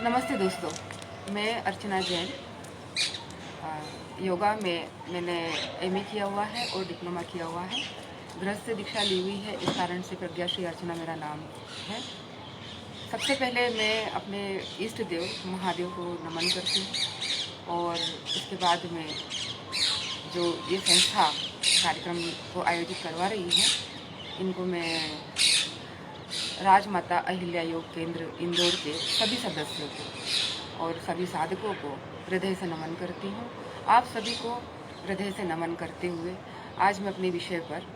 नमस्ते दोस्तों, मैं अर्चना जैन। योगा में मैंने एमए किया हुआ है और डिप्लोमा किया हुआ है। गृहस्थ से दीक्षा ली हुई है, इस कारण से प्रज्ञा श्री अर्चना मेरा नाम है। सबसे पहले मैं अपने इष्ट देव महादेव को नमन करती हूँ और उसके बाद में जो ये संस्था कार्यक्रम को आयोजित करवा रही है, इनको मैं राजमाता अहिल्या योग केंद्र इंदौर के सभी सदस्यों को और सभी साधकों को हृदय से नमन करती हूँ। आप सभी को हृदय से नमन करते हुए आज मैं अपने विषय पर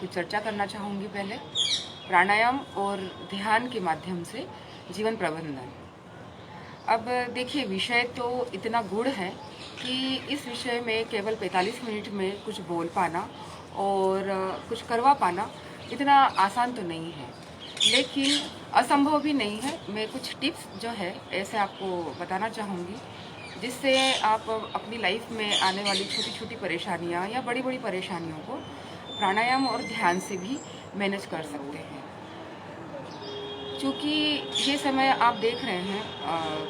कुछ चर्चा करना चाहूँगी। पहले प्राणायाम और ध्यान के माध्यम से जीवन प्रबंधन। अब देखिए, विषय तो इतना गूढ़ है कि इस विषय में केवल 45 मिनट में कुछ बोल पाना और कुछ करवा पाना इतना आसान तो नहीं है, लेकिन असंभव भी नहीं है। मैं कुछ टिप्स जो है ऐसे आपको बताना चाहूँगी, जिससे आप अपनी लाइफ में आने वाली छोटी छोटी परेशानियाँ या बड़ी बड़ी परेशानियों को प्राणायाम और ध्यान से भी मैनेज कर सकते हैं। क्योंकि ये समय आप देख रहे हैं,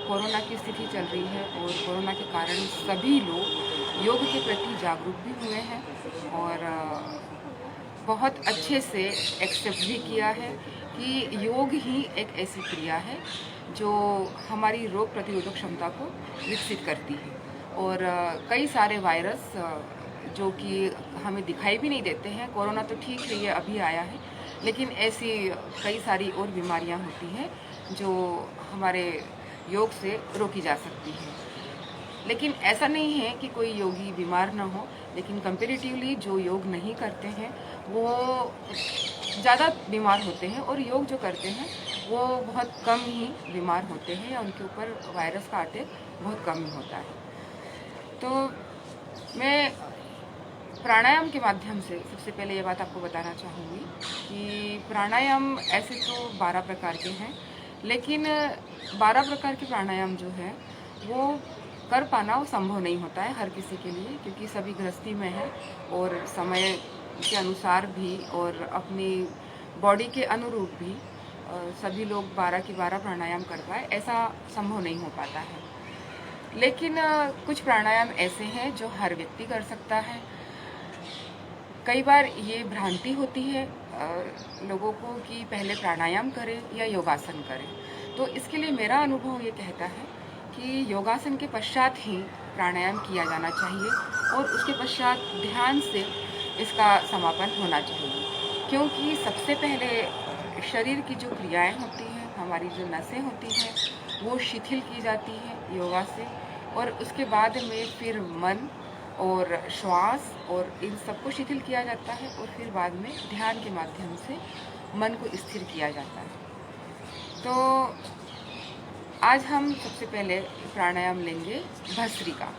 कोरोना की स्थिति चल रही है और कोरोना के कारण सभी लोग योग के प्रति जागरूक भी हुए हैं और बहुत अच्छे से एक्सेप्ट भी किया है कि योग ही एक ऐसी क्रिया है जो हमारी रोग प्रतिरोधक क्षमता को विकसित करती है। और कई सारे वायरस जो कि हमें दिखाई भी नहीं देते हैं, कोरोना तो ठीक है ये अभी आया है, लेकिन ऐसी कई सारी और बीमारियां होती हैं जो हमारे योग से रोकी जा सकती हैं। लेकिन ऐसा नहीं है कि कोई योगी बीमार ना हो, लेकिन कंपेरेटिवली जो योग नहीं करते हैं वो ज़्यादा बीमार होते हैं और योग जो करते हैं वो बहुत कम ही बीमार होते हैं या उनके ऊपर वायरस का अटैक बहुत कम ही होता है। तो मैं प्राणायाम के माध्यम से सबसे पहले ये बात आपको बताना चाहूँगी कि प्राणायाम ऐसे तो 12 प्रकार के हैं, लेकिन 12 प्रकार के प्राणायाम जो है वो कर पाना वो संभव नहीं होता है हर किसी के लिए, क्योंकि सभी गृहस्थी में है और समय के अनुसार भी और अपनी बॉडी के अनुरूप भी सभी लोग 12 की 12 प्राणायाम कर पाए, ऐसा संभव नहीं हो पाता है। लेकिन कुछ प्राणायाम ऐसे हैं जो हर व्यक्ति कर सकता है। कई बार ये भ्रांति होती है लोगों को कि पहले प्राणायाम करें या योगासन करें, तो इसके लिए मेरा अनुभव ये कहता है कि योगासन के पश्चात ही प्राणायाम किया जाना चाहिए और उसके पश्चात ध्यान से इसका समापन होना चाहिए। क्योंकि सबसे पहले शरीर की जो क्रियाएं होती हैं, हमारी जो नसें होती हैं, वो शिथिल की जाती हैं योगा से, और उसके बाद में फिर मन और श्वास और इन सबको शिथिल किया जाता है और फिर बाद में ध्यान के माध्यम से मन को स्थिर किया जाता है। तो आज हम सबसे पहले प्राणायाम लेंगे भस्त्रिका।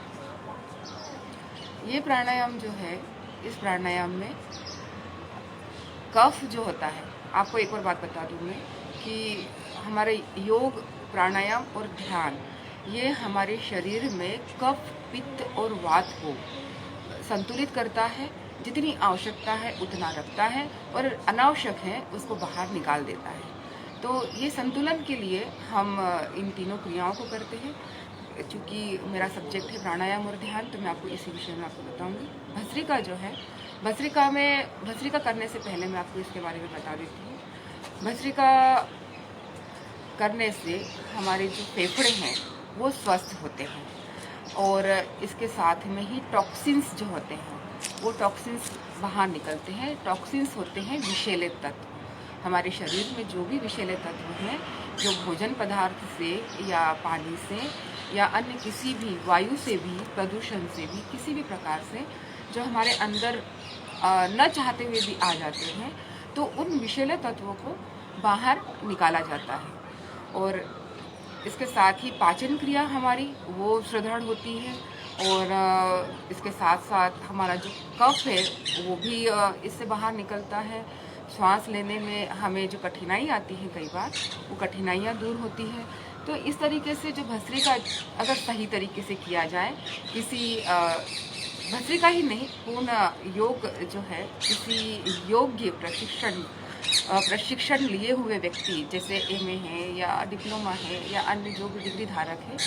ये प्राणायाम जो है, इस प्राणायाम में कफ जो होता है, आपको एक और बात बता दूँ मैं कि हमारे योग, प्राणायाम और ध्यान ये हमारे शरीर में कफ, पित्त और वात को संतुलित करता है। जितनी आवश्यकता है उतना रखता है और अनावश्यक है उसको बाहर निकाल देता है। तो ये संतुलन के लिए हम इन तीनों क्रियाओं को करते हैं। चूँकि मेरा सब्जेक्ट है प्राणायाम और ध्यान, तो मैं आपको इसी विषय में आपको बताऊंगी। भस्त्रिका जो है, भस्त्रिका करने से पहले मैं आपको इसके बारे में बता देती हूँ। भस्त्रिका करने से हमारे जो फेफड़े हैं वो स्वस्थ होते हैं और इसके साथ में ही टॉक्सिन्स जो होते हैं वो टॉक्सिन्स बाहर निकलते हैं। टॉक्सिन्स होते हैं विषैले तत्व। हमारे शरीर में जो भी विषैले तत्व हैं, जो भोजन पदार्थ से या पानी से या अन्य किसी भी वायु से भी, प्रदूषण से भी, किसी भी प्रकार से जो हमारे अंदर न चाहते हुए भी आ जाते हैं, तो उन विषैले तत्वों को बाहर निकाला जाता है। और इसके साथ ही पाचन क्रिया हमारी वो सुदृढ़ होती है और इसके साथ साथ हमारा जो कफ है वो भी इससे बाहर निकलता है। सांस लेने में हमें जो कठिनाई आती है कई बार, वो कठिनाइयाँ दूर होती हैं। तो इस तरीके से जो भस्त्रिका अगर सही तरीके से किया जाए, किसी भस्त्रिका ही नहीं, पूर्ण योग जो है किसी योग्य प्रशिक्षण प्रशिक्षण लिए हुए व्यक्ति जैसे एमए है या डिप्लोमा है या अन्य जो भी डिग्री धारक है,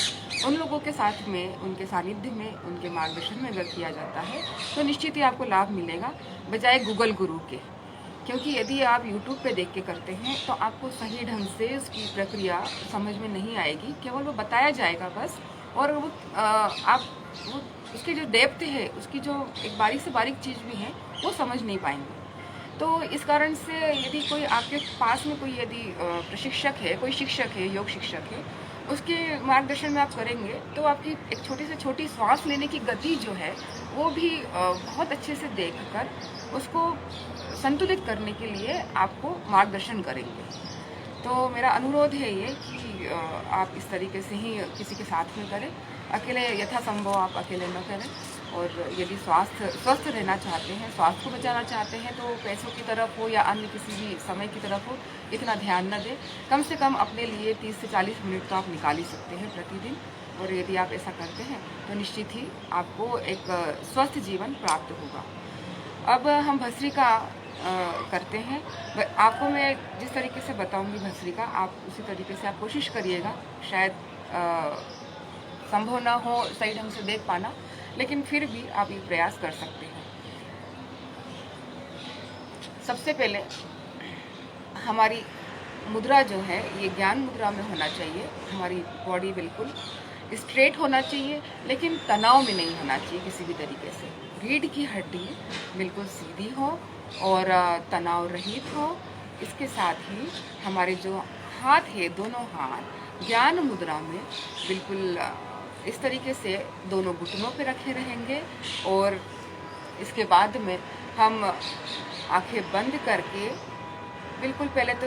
उन लोगों के साथ में, उनके सानिध्य में, उनके मार्गदर्शन में अगर किया जाता है तो निश्चित ही आपको लाभ मिलेगा, बजाय गूगल गुरु के। क्योंकि यदि आप YouTube पे देख के करते हैं तो आपको सही ढंग से उसकी प्रक्रिया समझ में नहीं आएगी, केवल वो बताया जाएगा बस, और वो आप वो उसकी जो डेप्थ है, उसकी जो एक बारीक से बारीक चीज़ भी है, वो समझ नहीं पाएंगे। तो इस कारण से यदि कोई आपके पास में कोई यदि प्रशिक्षक है, कोई शिक्षक है, योग शिक्षक है, उसके मार्गदर्शन में आप करेंगे तो आपकी एक छोटी से छोटी सांस लेने की गति जो है वो भी बहुत अच्छे से देखकर उसको संतुलित करने के लिए आपको मार्गदर्शन करेंगे। तो मेरा अनुरोध है ये कि आप इस तरीके से ही किसी के साथ में करें, अकेले यथासंभव आप अकेले न करें। और यदि स्वस्थ रहना चाहते हैं, स्वास्थ्य को बचाना चाहते हैं, तो पैसों की तरफ हो या अन्य किसी भी समय की तरफ हो इतना ध्यान न दें। कम से कम अपने लिए 30 से 40 मिनट तो आप निकाल ही सकते हैं प्रतिदिन, और यदि आप ऐसा करते हैं तो निश्चित ही आपको एक स्वस्थ जीवन प्राप्त होगा। अब हम भस्त्रिका करते हैं। आपको मैं जिस तरीके से बताऊंगी भस्त्रिका, आप उसी तरीके से आप कोशिश करिएगा। शायद संभव ना हो सही ढंग से देख पाना, लेकिन फिर भी आप ये प्रयास कर सकते हैं। सबसे पहले हमारी मुद्रा जो है ये ज्ञान मुद्रा में होना चाहिए। हमारी बॉडी बिल्कुल स्ट्रेट होना चाहिए, लेकिन तनाव में नहीं होना चाहिए किसी भी तरीके से। रीढ़ की हड्डी बिल्कुल सीधी हो और तनाव रहित हो। इसके साथ ही हमारे जो हाथ है, दोनों हाथ ज्ञान मुद्रा में बिल्कुल इस तरीके से दोनों घुटनों पे रखे रहेंगे। और इसके बाद में हम आंखें बंद करके बिल्कुल पहले तो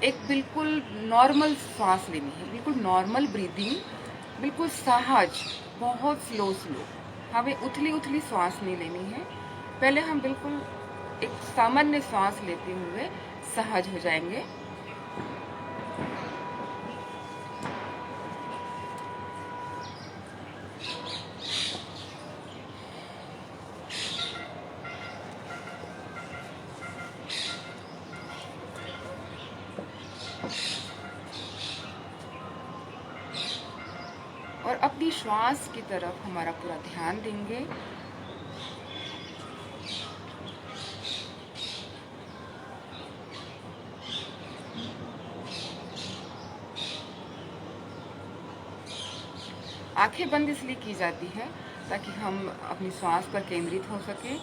एक बिल्कुल नॉर्मल सांस लेनी है, बिल्कुल नॉर्मल ब्रीदिंग, बिल्कुल सहज, बहुत स्लो हमें उथली उथली सांस नहीं लेनी है। पहले हम बिल्कुल एक सामान्य सांस लेते हुए सहज हो जाएंगे। और अपनी श्वास की तरफ हमारा पूरा ध्यान देंगे। आंखें बंद इसलिए की जाती है ताकि हम अपनी श्वास पर केंद्रित हो सके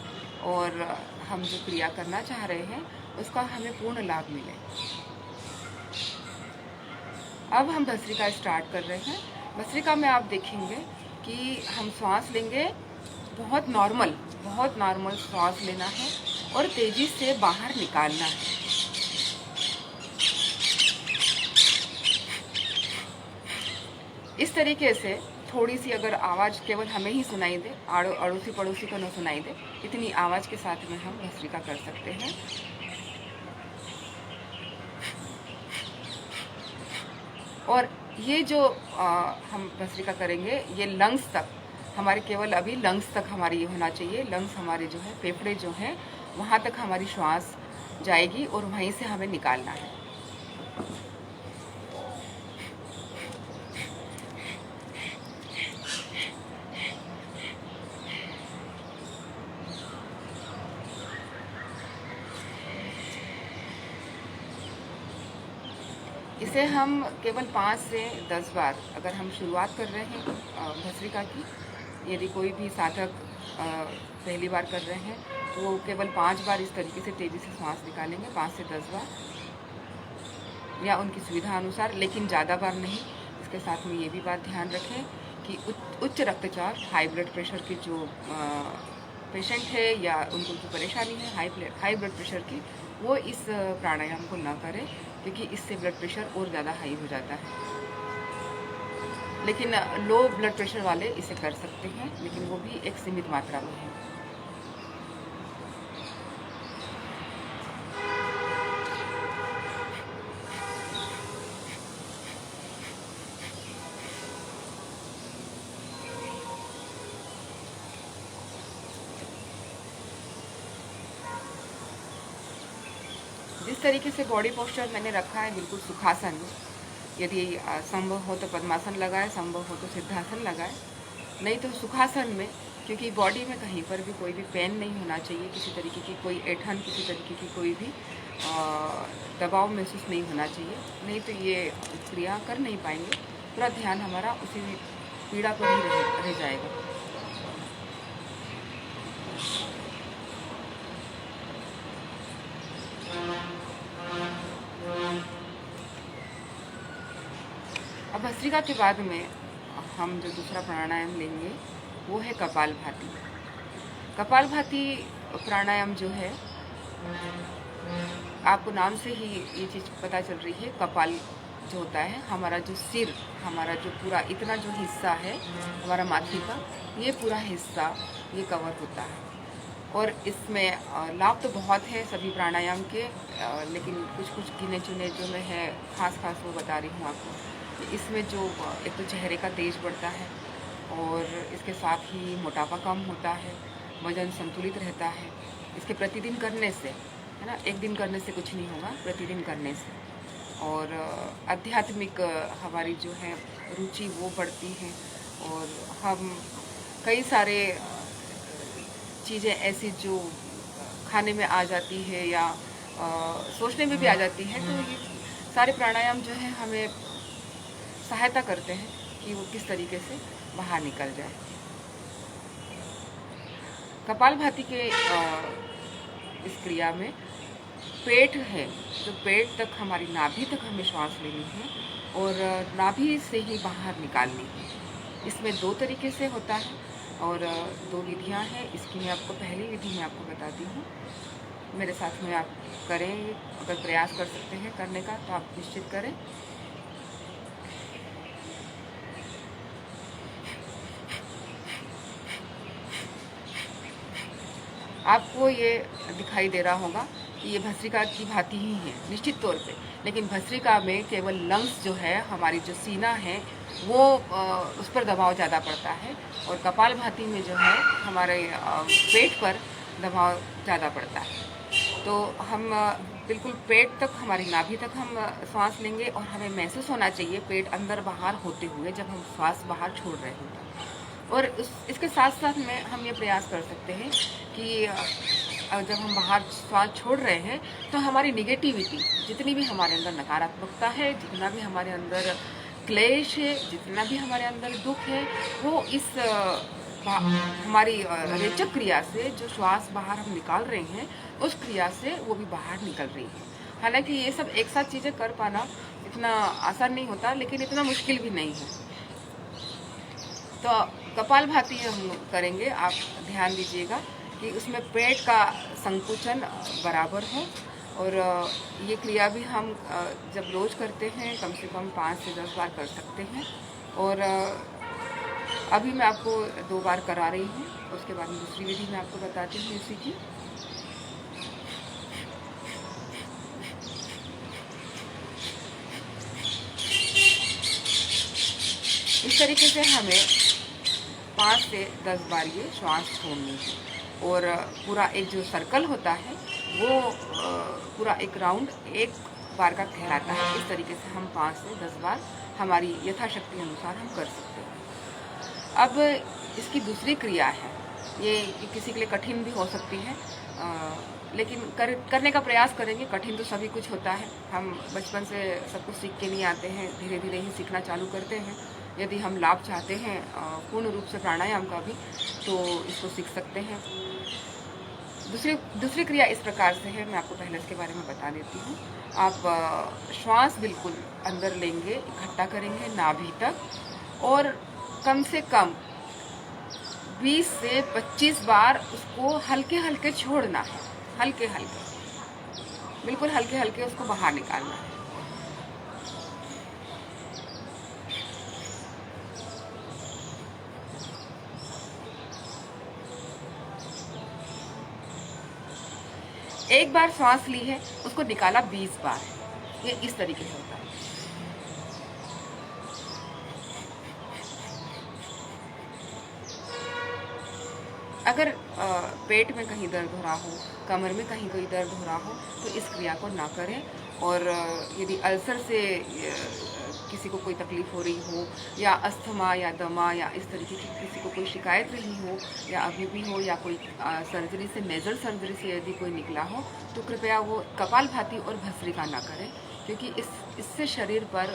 और हम जो क्रिया करना चाह रहे हैं उसका हमें पूर्ण लाभ मिले। अब हम भस्त्रिका स्टार्ट कर रहे हैं। भस्त्रिका में आप देखेंगे कि हम श्वास लेंगे, बहुत नॉर्मल श्वास लेना है और तेजी से बाहर निकालना है। इस तरीके से थोड़ी सी अगर आवाज़ केवल हमें ही सुनाई दे, अड़ोसी पड़ोसी को न सुनाई दे, इतनी आवाज़ के साथ में हम भस्त्रिका कर सकते हैं। और ये जो हम भस्त्रिका करेंगे ये लंग्स तक, हमारे केवल अभी लंग्स तक हमारी ये होना चाहिए। लंग्स हमारे जो है, फेफड़े जो हैं, वहाँ तक हमारी श्वास जाएगी और वहीं से हमें निकालना है। इसे हम केवल 5 से 10 बार, अगर हम शुरुआत कर रहे हैं भस्त्रिका की, यदि कोई भी साधक पहली बार कर रहे हैं तो केवल 5 बार इस तरीके से तेज़ी से सांस निकालेंगे, 5 से 10 बार, या उनकी सुविधा अनुसार, लेकिन ज़्यादा बार नहीं। इसके साथ में ये भी बात ध्यान रखें कि उच्च रक्तचाप, हाई ब्लड प्रेशर के जो पेशेंट है या उनको जो परेशानी है हाई ब्लड प्रेशर की, वो इस प्राणायाम को ना करें, क्योंकि इससे ब्लड प्रेशर और ज़्यादा हाई हो जाता है। लेकिन लो ब्लड प्रेशर वाले इसे कर सकते हैं, लेकिन वो भी एक सीमित मात्रा में है। तरीके से बॉडी पोस्चर मैंने रखा है, बिल्कुल सुखासन। यदि संभव हो तो पद्मासन लगाए, संभव हो तो सिद्धासन लगाए, नहीं तो सुखासन में, क्योंकि बॉडी में कहीं पर भी कोई भी पेन नहीं होना चाहिए, किसी तरीके की कोई ऐंठन, किसी तरीके की कोई भी दबाव महसूस नहीं होना चाहिए, नहीं तो ये क्रिया कर नहीं पाएंगे। पूरा ध्यान हमारा उसी पीड़ा पर ही रह जाएगा। अब भस्त्रिका के बाद में हम जो दूसरा प्राणायाम लेंगे वो है कपालभाति। कपालभाति प्राणायाम जो है, आपको नाम से ही ये चीज़ पता चल रही है। कपाल जो होता है हमारा, जो सिर, हमारा जो पूरा इतना जो हिस्सा है हमारा माथे का, ये पूरा हिस्सा ये कवर होता है। और इसमें लाभ तो बहुत है सभी प्राणायाम के, लेकिन कुछ कुछ गिने चुने जो मैं है खास वो बता रही हूँ आपको। इसमें जो एक तो चेहरे का तेज बढ़ता है, और इसके साथ ही मोटापा कम होता है, वजन संतुलित रहता है। इसके प्रतिदिन करने से, है ना, एक दिन करने से कुछ नहीं होगा, प्रतिदिन करने से। और आध्यात्मिक हमारी जो है रुचि वो बढ़ती है, और हम कई सारे चीज़ें ऐसी जो खाने में आ जाती है या सोचने में भी आ जाती है, तो ये सारे प्राणायाम जो है हमें सहायता करते हैं कि वो किस तरीके से बाहर निकल जाए। कपालभाति के इस क्रिया में पेट है, जो पेट तक, हमारी नाभि तक हमें श्वास लेनी है और नाभि से ही बाहर निकालनी है। इसमें 2 तरीके से होता है और 2 विधियां हैं। इसकी मैं आपको पहली विधि में आपको बताती हूँ, मेरे साथ में आप करें। अगर प्रयास कर सकते हैं करने का तो आप निश्चित करें। आपको ये दिखाई दे रहा होगा कि ये भस्त्रिका की भांति ही है निश्चित तौर पे, लेकिन भस्त्रिका में केवल लंग्स जो है, हमारी जो सीना है, वो उस पर दबाव ज़्यादा पड़ता है, और कपालभाति में जो है हमारे पेट पर दबाव ज़्यादा पड़ता है। तो हम बिल्कुल पेट तक, हमारी नाभि तक हम सांस लेंगे, और हमें महसूस होना चाहिए पेट अंदर बाहर होते हुए जब हम श्वास बाहर छोड़ रहे हों। और इसके साथ साथ में हम ये प्रयास कर सकते हैं कि जब हम बाहर श्वास छोड़ रहे हैं तो हमारी निगेटिविटी, जितनी भी हमारे अंदर नकारात्मकता है, जितना भी हमारे अंदर क्लेश है, जितना भी हमारे अंदर दुख है, वो इस हमारी रेचक क्रिया से, जो श्वास बाहर हम निकाल रहे हैं, उस क्रिया से वो भी बाहर निकल रही है। हालांकि ये सब एक साथ चीज़ें कर पाना इतना आसान नहीं होता, लेकिन इतना मुश्किल भी नहीं है। तो कपालभाति हम करेंगे, आप ध्यान दीजिएगा कि उसमें पेट का संकुचन बराबर हो, और ये क्रिया भी हम जब रोज़ करते हैं कम से कम 5 से 10 बार कर सकते हैं। और अभी मैं आपको 2 बार करा रही हूँ, उसके बाद दूसरी विधि मैं आपको बताती हूँ इसी की। इस तरीके से हमें 5 से 10 बार ये श्वास छोड़नी है, और पूरा एक जो सर्कल होता है वो पूरा एक राउंड एक बार का कहलाता है। इस तरीके से हम 5 से 10 बार हमारी यथाशक्ति अनुसार हम कर सकते हैं। अब इसकी दूसरी क्रिया है, ये किसी के लिए कठिन भी हो सकती है, लेकिन करने का प्रयास करेंगे। कठिन तो सभी कुछ होता है, हम बचपन से सब कुछ सीख के नहीं आते हैं, धीरे धीरे ही सीखना चालू करते हैं। यदि हम लाभ चाहते हैं पूर्ण रूप से प्राणायाम का भी, तो इसको सीख सकते हैं। दूसरी क्रिया इस प्रकार से है, मैं आपको पहले इसके बारे में बता देती हूँ। आप श्वास बिल्कुल अंदर लेंगे, इकट्ठा करेंगे नाभि तक, और कम से कम 20 से 25 बार उसको हल्के हल्के छोड़ना है, हल्के हल्के, बिल्कुल हल्के हल्के उसको बाहर निकालना है। एक बार सांस ली है, उसको निकाला 20 बार, ये इस तरीके से होता है। अगर पेट में कहीं दर्द हो रहा हो, कमर में कहीं कोई दर्द हो रहा हो, तो इस क्रिया को ना करें। और यदि अल्सर से किसी को कोई तकलीफ़ हो रही हो, या अस्थमा या दमा या इस तरीके की किसी को कोई शिकायत रही हो, या अभी भी हो, या कोई सर्जरी से, मेजर सर्जरी से यदि कोई निकला हो, तो कृपया वो कपालभाति और भस्त्रिका ना करें, क्योंकि इससे शरीर पर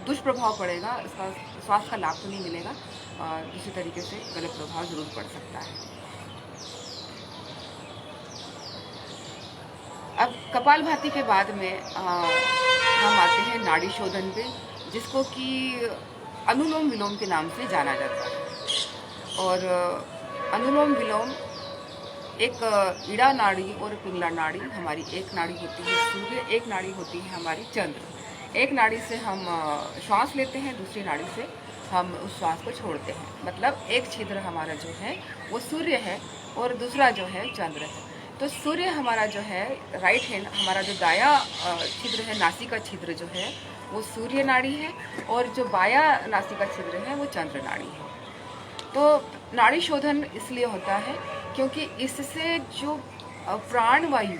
दुष्प्रभाव पड़ेगा। इसका स्वास्थ्य का लाभ तो नहीं मिलेगा, दूसरी तरीके से गलत प्रभाव जरूर पड़ सकता है। अब कपालभाति के बाद में हम आते हैं नाड़ी शोधन पे, जिसको कि अनुलोम विलोम के नाम से जाना जाता है। और अनुलोम विलोम एक ईड़ा नाड़ी और पिंगला नाड़ी, हमारी एक नाड़ी होती है सूर्य, एक नाड़ी होती है हमारी चंद्र। एक नाड़ी से हम श्वास लेते हैं, दूसरी नाड़ी से हम उस श्वास को छोड़ते हैं। मतलब एक छिद्र हमारा जो है वो सूर्य है और दूसरा जो है चंद्र है। तो सूर्य हमारा जो है राइट हैंड, हमारा जो दाया छिद्र है, नासिका छिद्र जो है वो सूर्य नाड़ी है, और जो बाया नासिका छिद्र है वो चंद्र नाड़ी है। तो नाड़ी शोधन इसलिए होता है क्योंकि इससे जो प्राणवायु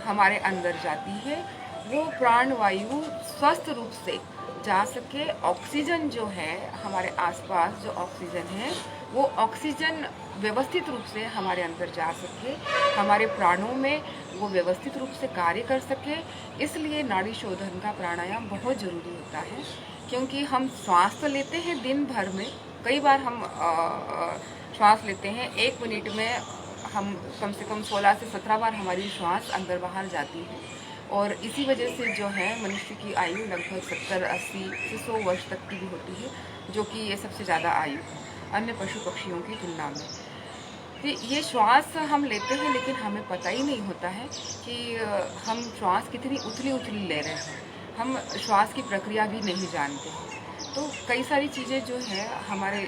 हमारे अंदर जाती है, वो प्राणवायु स्वस्थ रूप से जा सके। ऑक्सीजन जो है हमारे आसपास, जो ऑक्सीजन है वो ऑक्सीजन व्यवस्थित रूप से हमारे अंदर जा सके, हमारे प्राणों में वो व्यवस्थित रूप से कार्य कर सके। इसलिए नाड़ी शोधन का प्राणायाम बहुत ज़रूरी होता है, क्योंकि हम श्वास तो लेते हैं दिन भर में, कई बार हम श्वास लेते हैं, 1 मिनट में हम कम से कम 16 से 17 बार हमारी श्वास अंदर बाहर जाती है। और इसी वजह से जो है मनुष्य की आयु लगभग 70, 80 से 100 वर्ष तक की भी होती है, जो कि ये सबसे ज़्यादा आयु है अन्य पशु पक्षियों की तुलना में। तो ये श्वास हम लेते हैं, लेकिन हमें पता ही नहीं होता है कि हम श्वास कितनी उथली उथली ले रहे हैं। हम श्वास की प्रक्रिया भी नहीं जानते हैं। तो कई सारी चीज़ें जो है हमारे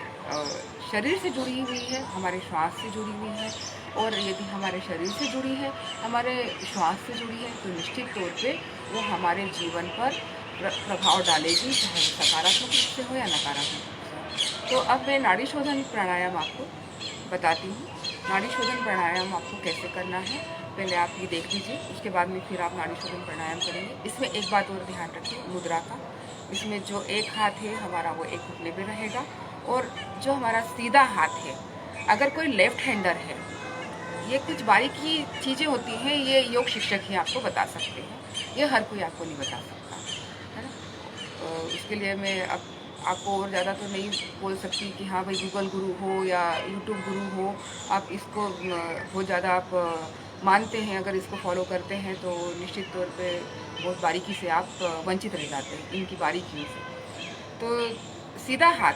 शरीर से जुड़ी हुई है, हमारे श्वास से जुड़ी हुई है। और यदि हमारे शरीर से जुड़ी है, हमारे श्वास से जुड़ी है, तो निश्चित तौर पे वो हमारे जीवन पर प्रभाव डालेगी, चाहे वो सकारात्मक रूप से हो या नकारात्मक रूप से हो। तो अब मैं नाड़ी शोधन प्राणायाम आपको बताती हूँ। नाड़ी शोधन प्राणायाम आपको कैसे करना है, पहले आप ये देख लीजिए, उसके बाद में फिर आप नाड़ी शोधन प्राणायाम करेंगे। इसमें एक बात और ध्यान रखिए, मुद्रा का। इसमें जो एक हाथ है हमारा वो एक घुटने पे रहेगा, और जो हमारा सीधा हाथ है, अगर कोई लेफ्ट हैंडर है, ये कुछ बारीकी चीज़ें होती हैं, ये योग शिक्षक ही आपको बता सकते हैं, ये हर कोई आपको नहीं बता सकता है ना। तो इसके लिए मैं अब आपको और ज़्यादा तो नहीं बोल सकती कि हाँ भाई गूगल गुरु हो या यूट्यूब गुरु हो, आप इसको बहुत ज़्यादा आप मानते हैं, अगर इसको फॉलो करते हैं तो निश्चित तौर पे बहुत बारीकी से आप वंचित रह जाते हैं इनकी बारीकियों से। तो सीधा हाथ,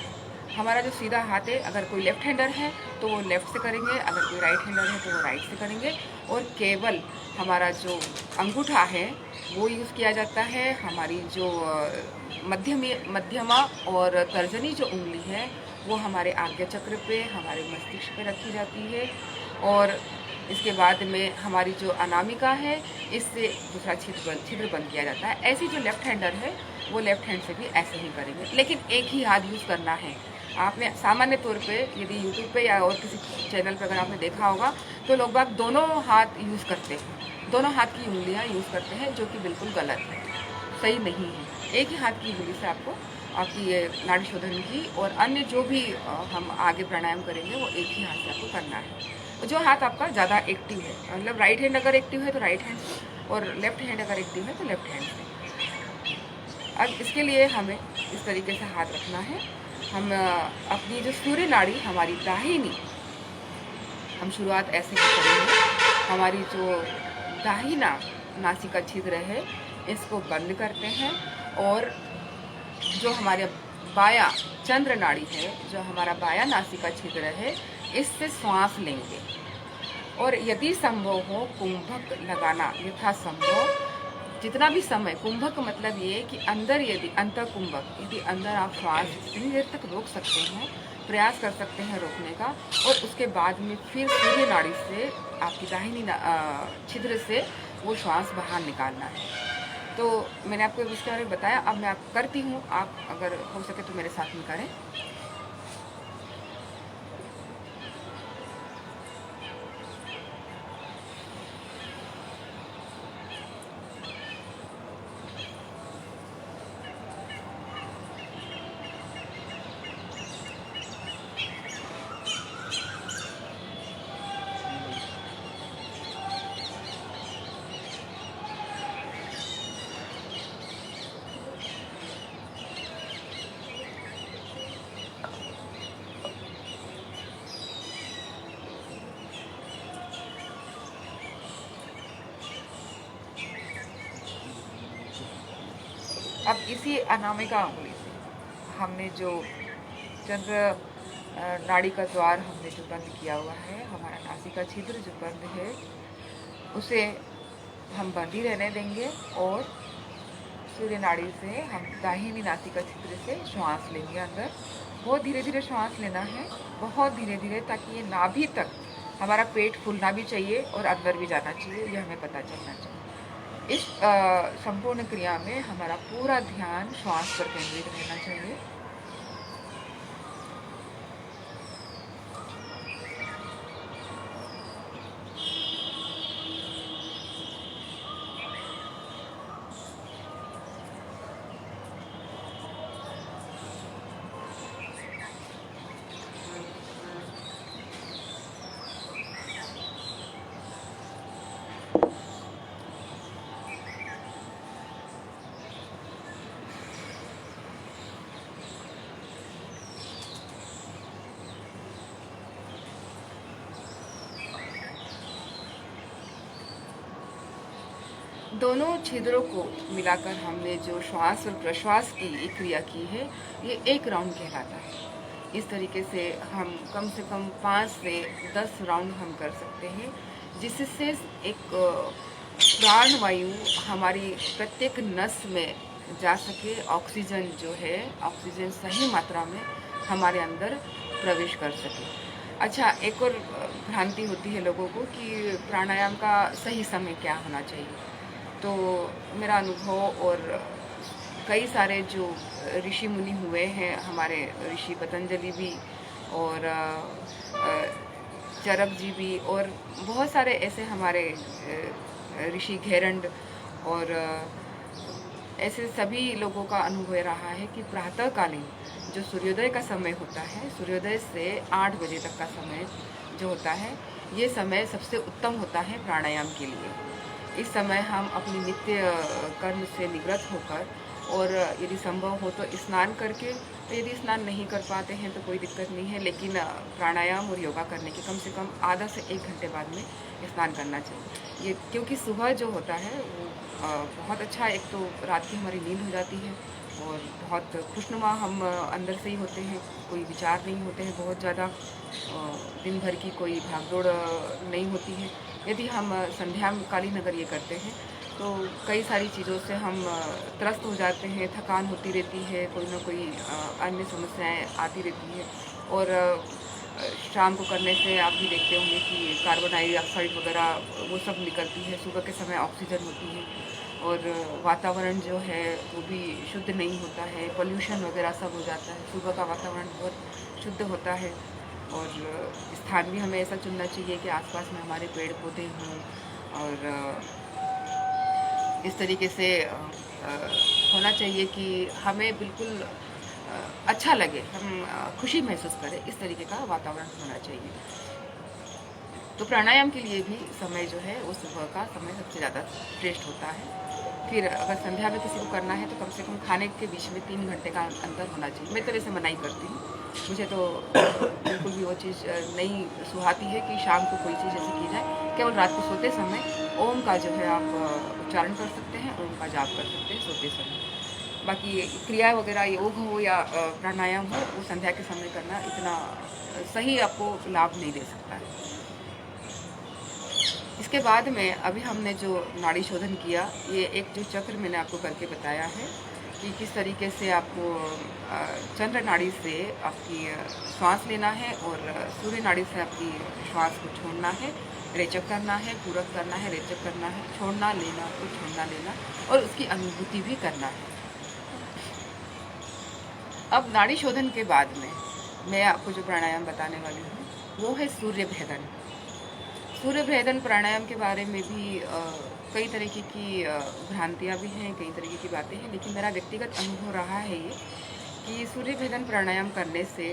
हमारा जो सीधा हाथ है, अगर कोई लेफ्ट हैंडर है तो वो लेफ़्ट से करेंगे, अगर कोई राइट हैंडर है तो वो राइट से करेंगे। और केवल हमारा जो अंगूठा है वो यूज़ किया जाता है। हमारी जो मध्यमा और तर्जनी जो उंगली है वो हमारे आज्ञा चक्र पे, हमारे मस्तिष्क पे रखी जाती है। और इसके बाद में हमारी जो अनामिका है, इससे दूसरा छिद्र बंद किया जाता है। ऐसी जो लेफ्ट हैंडर है वो लेफ्ट हैंड से भी ऐसे ही करेंगे, लेकिन एक ही हाथ यूज़ करना है। आपने सामान्य तौर पे यदि यूट्यूब पे या और किसी चैनल पर अगर आपने देखा होगा तो लोग बाग दोनों हाथ यूज़ करते हैं, दोनों हाथ की उंगलियां यूज़ करते हैं, जो कि बिल्कुल गलत है, सही नहीं है। एक ही हाथ की उंगली से आपको आपकी ये नाड़ी शोधन की और अन्य जो भी हम आगे प्राणायाम करेंगे वो एक ही हाथ से आपको करना है। जो हाथ आपका ज़्यादा एक्टिव है, मतलब राइट हैंड अगर एक्टिव है तो राइट हैंड से, और लेफ्ट हैंड अगर एक्टिव है तो लेफ्ट हैंड से। अब इसके लिए हमें इस तरीके से हाथ रखना है। हम अपनी जो सूर्य नाड़ी हमारी दाहिनी, हम शुरुआत ऐसे ही करेंगे। हमारी जो दाहिना नासिका छिद्र है इसको बंद करते हैं, और जो हमारे बाया चंद्र नाड़ी है, जो हमारा बाया नासिका छिद्र है, इससे श्वास लेंगे। और यदि संभव हो कुंभक लगाना, यथासंभव जितना भी समय, कुंभक मतलब ये कि अंदर, यदि अंतर कुंभक, यदि अंदर आप श्वास जितनी देर तक रोक सकते हैं, प्रयास कर सकते हैं रोकने का, और उसके बाद में फिर सूर्य नाड़ी से आपकी दाहिनी छिद्र से वो श्वास बाहर निकालना है। तो मैंने आपको इसके बारे में बताया, अब मैं आपको करती हूँ, आप अगर हो सके तो मेरे साथ में करें। इसी अनामिका अंगुली से हमने जो चंद्र नाड़ी का द्वार हमने जो बंद किया हुआ है, हमारा नासिका छिद्र जो बंद है उसे हम बंद ही रहने देंगे और सूर्य नाड़ी से हम दाहिनी नासिका छिद्र से श्वास लेंगे अंदर। बहुत धीरे धीरे श्वास लेना है, बहुत धीरे धीरे, ताकि ये नाभि तक हमारा पेट फूलना भी चाहिए और अंदर भी जाना चाहिए, ये हमें पता चलना चाहिए। इस संपूर्ण क्रिया में हमारा पूरा ध्यान श्वास पर केंद्रित रहना चाहिए। दोनों छिद्रों को मिलाकर हमने जो श्वास और प्रश्वास की एक क्रिया की है, ये एक राउंड कहलाता है। इस तरीके से हम कम से कम 5 से 10 राउंड हम कर सकते हैं, जिससे एक प्राण वायु हमारी प्रत्येक नस में जा सके, ऑक्सीजन जो है, ऑक्सीजन सही मात्रा में हमारे अंदर प्रवेश कर सके। अच्छा, एक और भ्रांति होती है लोगों को कि प्राणायाम का सही समय क्या होना चाहिए। तो मेरा अनुभव और कई सारे जो ऋषि मुनि हुए हैं, हमारे ऋषि पतंजलि भी और चरक जी भी, और बहुत सारे ऐसे हमारे ऋषि घेरंड और ऐसे सभी लोगों का अनुभव रहा है कि प्रातःकालीन जो सूर्योदय का समय होता है, सूर्योदय से 8 बजे तक का समय जो होता है, ये समय सबसे उत्तम होता है प्राणायाम के लिए। इस समय हम अपनी नित्य कर्म से निवृत्त होकर, और यदि संभव हो तो स्नान करके, तो यदि स्नान नहीं कर पाते हैं तो कोई दिक्कत नहीं है, लेकिन प्राणायाम और योगा करने के कम से कम आधा से 1 घंटे बाद में स्नान करना चाहिए। ये क्योंकि सुबह जो होता है वो बहुत अच्छा, एक तो रात की हमारी नींद हो जाती है और बहुत खुशनुमा हम अंदर से ही होते हैं, कोई विचार नहीं होते हैं बहुत ज़्यादा, दिन भर की कोई भागदौड़ नहीं होती है। यदि हम संध्याकालीन अगर ये करते हैं तो कई सारी चीज़ों से हम त्रस्त हो जाते हैं, थकान होती रहती है, कोई ना कोई अन्य समस्याएं आती रहती है, और शाम को करने से आप भी देखते होंगे कि कार्बन डाइऑक्साइड वगैरह वो सब निकलती है, सुबह के समय ऑक्सीजन होती है, और वातावरण जो है वो भी शुद्ध नहीं होता है, पोल्यूशन वगैरह सब हो जाता है। सुबह का वातावरण बहुत शुद्ध होता है, और स्थान भी हमें ऐसा चुनना चाहिए कि आसपास में हमारे पेड़ पौधे हों, और इस तरीके से होना चाहिए कि हमें बिल्कुल अच्छा लगे, हम खुशी महसूस करें, इस तरीके का वातावरण होना चाहिए। तो प्राणायाम के लिए भी समय जो है वो सुबह का समय सबसे ज़्यादा श्रेष्ठ होता है। फिर अगर संध्या में किसी को करना है तो कम से कम खाने के बीच में 3 घंटे का अंतर होना चाहिए। मैं तो वैसे मना ही करती हूँ, मुझे तो बिल्कुल भी वो चीज़ नहीं सुहाती है कि शाम को कोई चीज़ ऐसी की जाए। केवल रात को सोते समय ओम का जो है आप उच्चारण कर सकते हैं, ओम का जाप कर सकते हैं सोते समय। बाकी क्रिया वगैरह योग हो या प्राणायाम हो, वो संध्या के समय करना इतना सही आपको लाभ नहीं दे सकता है। इसके बाद में अभी हमने जो नाड़ी शोधन किया, ये एक जो चक्र मैंने आपको करके बताया है कि किस तरीके से आपको चंद्र नाड़ी से आपकी श्वास लेना है और सूर्य नाड़ी से आपकी श्वास को छोड़ना है, रेचक करना है, पूरक करना है, रेचक करना है, छोड़ना लेना को छोड़ना लेना, और उसकी अनुभूति भी करना है। अब नाड़ी शोधन के बाद में मैं आपको जो प्राणायाम बताने वाली हूँ वो है सूर्य भेदन। सूर्य भेदन प्राणायाम के बारे में भी कई तरीके की भ्रांतियाँ भी हैं, कई तरीके की बातें हैं, लेकिन मेरा व्यक्तिगत अनुभव रहा है ये कि सूर्य भेदन प्राणायाम करने से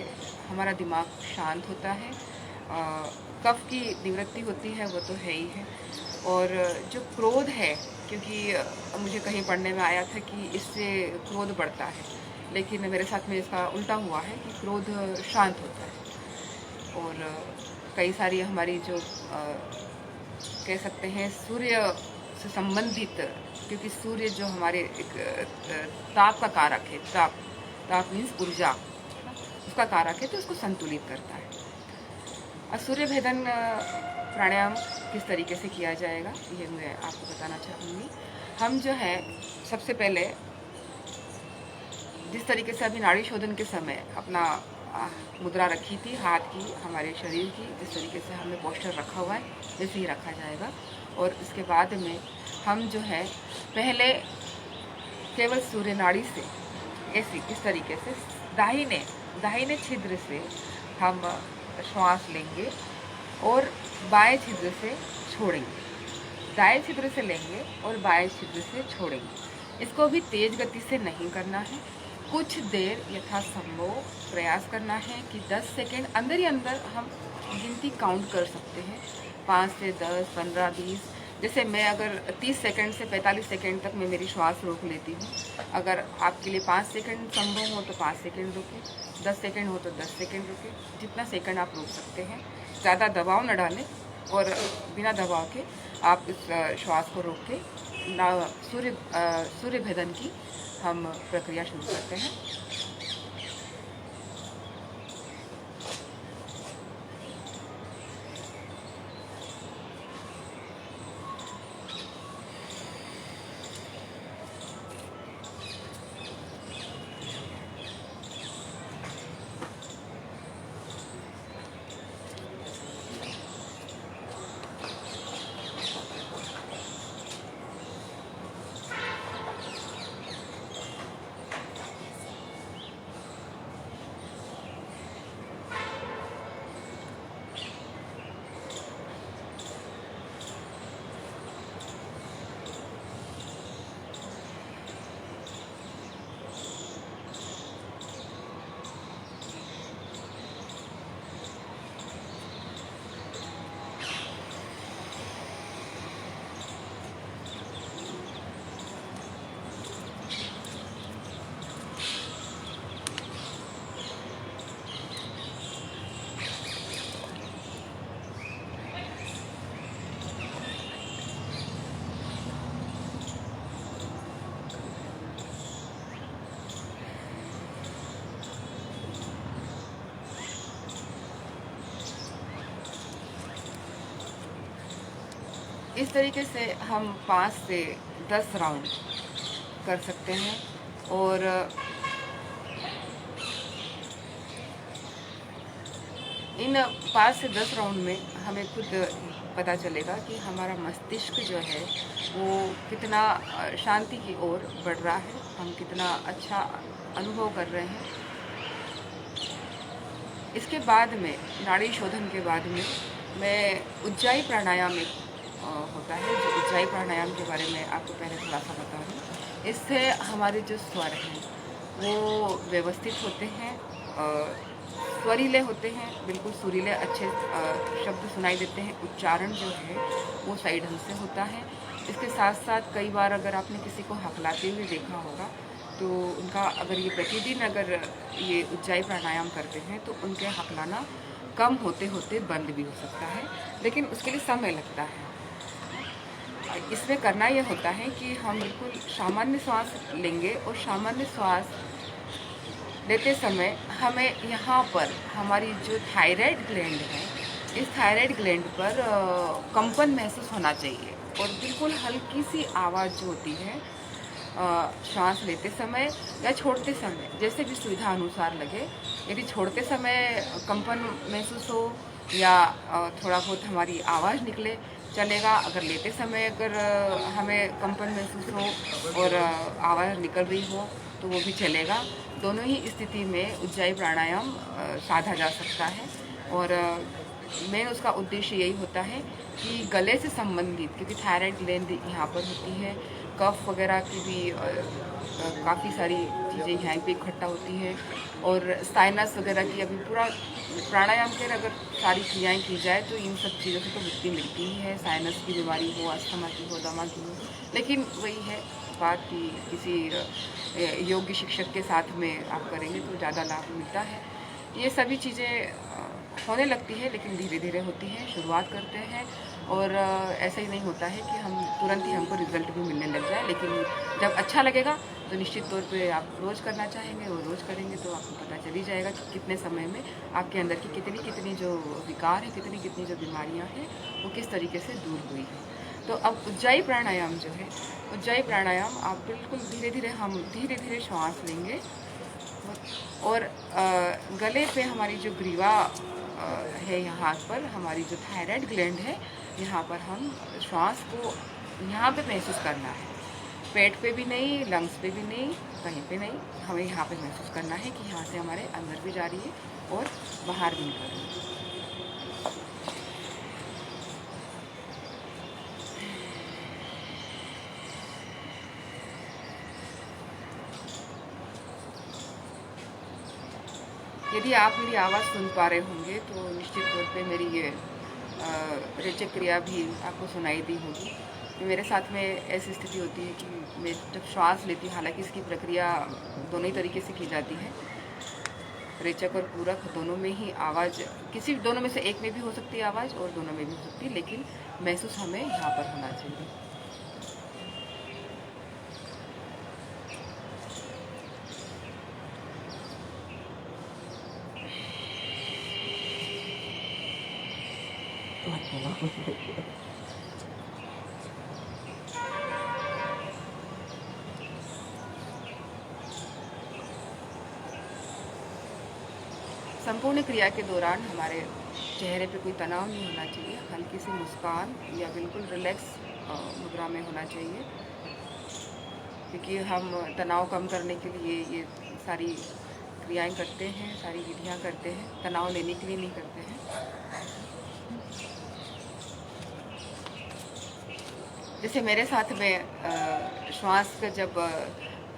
हमारा दिमाग शांत होता है, कफ की निवृत्ति होती है, वो तो है ही है, और जो क्रोध है, क्योंकि मुझे कहीं पढ़ने में आया था कि इससे क्रोध बढ़ता है, लेकिन मेरे साथ में इसका उल्टा हुआ है कि क्रोध शांत होता है। और कई सारी हमारी जो कह सकते हैं सूर्य से संबंधित क्योंकि सूर्य जो हमारे एक ताप का कारक है, ताप मीन्स ऊर्जा, उसका कारक है, तो उसको संतुलित करता है। और सूर्य भेदन प्राणायाम किस तरीके से किया जाएगा ये मैं आपको बताना चाहूँगी। हम जो है सबसे पहले जिस तरीके से अभी नाड़ी शोधन के समय अपना मुद्रा रखी थी हाथ की, हमारे शरीर की, जिस तरीके से हमने पोस्चर रखा हुआ है वैसे ही रखा जाएगा। और इसके बाद में हम जो है पहले केवल सूर्य नाड़ी से ऐसी इस तरीके से दाहिने छिद्र से हम श्वास लेंगे और बाएं छिद्र से छोड़ेंगे, दाएं छिद्र से लेंगे और बाएं छिद्र से छोड़ेंगे। इसको भी तेज गति से नहीं करना है, कुछ देर यथासंभव प्रयास करना है कि 10 सेकेंड अंदर ही अंदर हम गिनती काउंट कर सकते हैं, 5 से 10, 15, 20। जैसे मैं अगर 30 सेकंड से 45 सेकंड तक मैं मेरी श्वास रोक लेती हूँ, अगर आपके लिए 5 सेकंड संभव हो तो 5 सेकंड रोकें, 10 सेकंड हो तो 10 सेकंड रोकें, जितना सेकंड आप रोक सकते हैं। ज़्यादा दबाव न डालें और बिना दबाव के आप इस श्वास को रोक के सूर्य भेदन की हम प्रक्रिया शुरू करते हैं। इस तरीके से हम 5 से 10 राउंड कर सकते हैं और इन 5 से 10 राउंड में हमें खुद पता चलेगा कि हमारा मस्तिष्क जो है वो कितना शांति की ओर बढ़ रहा है, हम कितना अच्छा अनुभव कर रहे हैं। इसके बाद में नाड़ी शोधन के बाद में मैं उज्जाई प्राणायाम होता है, जो उज्जाई प्राणायाम के बारे में आपको पहले थोड़ा सा बता दूँ। इससे हमारे जो स्वर हैं वो व्यवस्थित होते हैं, स्वरीले होते हैं, बिल्कुल सुरीले अच्छे शब्द सुनाई देते हैं, उच्चारण जो है वो सही ढंग से होता है। इसके साथ साथ कई बार अगर आपने किसी को हकलाते हुए देखा होगा तो उनका अगर ये प्रतिदिन अगर ये उज्जाई प्राणायाम करते हैं तो उनके हकलाना कम होते होते बंद भी हो सकता है, लेकिन उसके लिए समय लगता है। इसमें करना ये होता है कि हम बिल्कुल सामान्य श्वास लेंगे और सामान्य श्वास लेते समय हमें यहाँ पर हमारी जो थायराइड ग्लैंड है, इस थायराइड ग्लैंड पर कंपन महसूस होना चाहिए और बिल्कुल हल्की सी आवाज़ जो होती है श्वास लेते समय या छोड़ते समय, जैसे भी सुविधा अनुसार लगे। यदि छोड़ते समय कंपन महसूस हो या थोड़ा बहुत हमारी आवाज़ निकले चलेगा, अगर लेते समय अगर हमें कंपन महसूस हो और आवाज़ निकल रही हो तो वो भी चलेगा। दोनों ही स्थिति में उज्जाई प्राणायाम साधा जा सकता है और मेन उसका उद्देश्य यही होता है कि गले से संबंधित, क्योंकि थायराइड ग्लैंड यहाँ पर होती है, कफ वगैरह की भी काफ़ी सारी चीज़ें यहाँ पे इकट्ठा होती है और साइनस वगैरह की अभी पूरा प्राणायाम के अगर सारी क्रियाएं की जाए तो इन सब चीज़ों से तो मुक्ति मिलती ही है। साइनस की बीमारी हो, अस्थमा की हो, दमा की हो, लेकिन वही है बात कि किसी योग्य शिक्षक के साथ में आप करेंगे तो ज़्यादा लाभ मिलता है। ये सभी चीज़ें होने लगती है, लेकिन धीरे धीरे होती है। शुरुआत करते हैं और ऐसा ही नहीं होता है कि हम तुरंत ही हमको रिज़ल्ट भी मिलने लग जाए, लेकिन जब अच्छा लगेगा तो निश्चित तौर पे आप रोज़ करना चाहेंगे और रोज़ करेंगे तो आपको पता चल ही जाएगा कि कितने समय में आपके अंदर की कितनी कितनी जो विकार है, कितनी कितनी जो बीमारियाँ हैं, वो किस तरीके से दूर हुई है। तो अब उज्जाई प्राणायाम जो है, उज्जाई प्राणायाम आप बिल्कुल धीरे धीरे, हम धीरे धीरे श्वास लेंगे और गले पे हमारी जो ग्रीवा है, यहाँ पर हमारी जो थायराइड ग्लैंड है, यहाँ पर हम श्वास को यहाँ पे महसूस करना है। पेट पे भी नहीं, लंग्स पे भी नहीं, कहीं पे नहीं, हमें यहाँ पे महसूस करना है कि यहाँ से हमारे अंदर भी जा रही है और बाहर भी निकल रही है। यदि आप मेरी आवाज़ सुन पा रहे होंगे तो निश्चित तौर पे मेरी ये रेचक क्रिया भी आपको सुनाई दी होगी। मेरे साथ में ऐसी स्थिति होती है कि मैं जब श्वास लेती हूँ, हालांकि इसकी प्रक्रिया दोनों ही तरीके से की जाती है, रेचक और पूरक दोनों में ही आवाज़, किसी दोनों में से एक में भी हो सकती है आवाज़ और दोनों में भी हो सकती है, लेकिन महसूस हमें यहाँ पर होना चाहिए। संपूर्ण क्रिया के दौरान हमारे चेहरे पे कोई तनाव नहीं होना चाहिए, हल्की सी मुस्कान या बिल्कुल रिलैक्स मुद्रा में होना चाहिए, क्योंकि हम तनाव कम करने के लिए ये सारी क्रियाएं करते हैं, सारी विधियां करते हैं, तनाव लेने के लिए नहीं करते हैं। जैसे मेरे साथ में श्वास का जब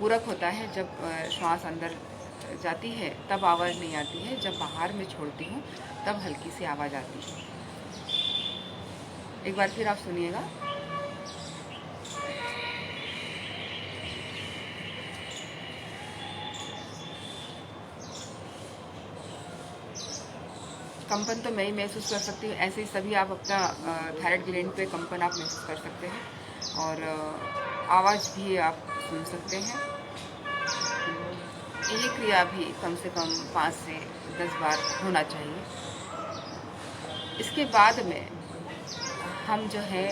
पूरक होता है, जब श्वास अंदर जाती है तब आवाज़ नहीं आती है, जब बाहर में छोड़ती हूँ तब हल्की सी आवाज़ आती है। एक बार फिर आप सुनिएगा। कंपन तो मैं ही महसूस कर सकती हूँ, ऐसे ही सभी आप अपना थायराइड ग्लैंड पे कंपन आप महसूस कर सकते हैं और आवाज़ भी आप सुन सकते हैं। ये क्रिया भी कम से कम 5 से 10 बार होना चाहिए। इसके बाद में हम जो है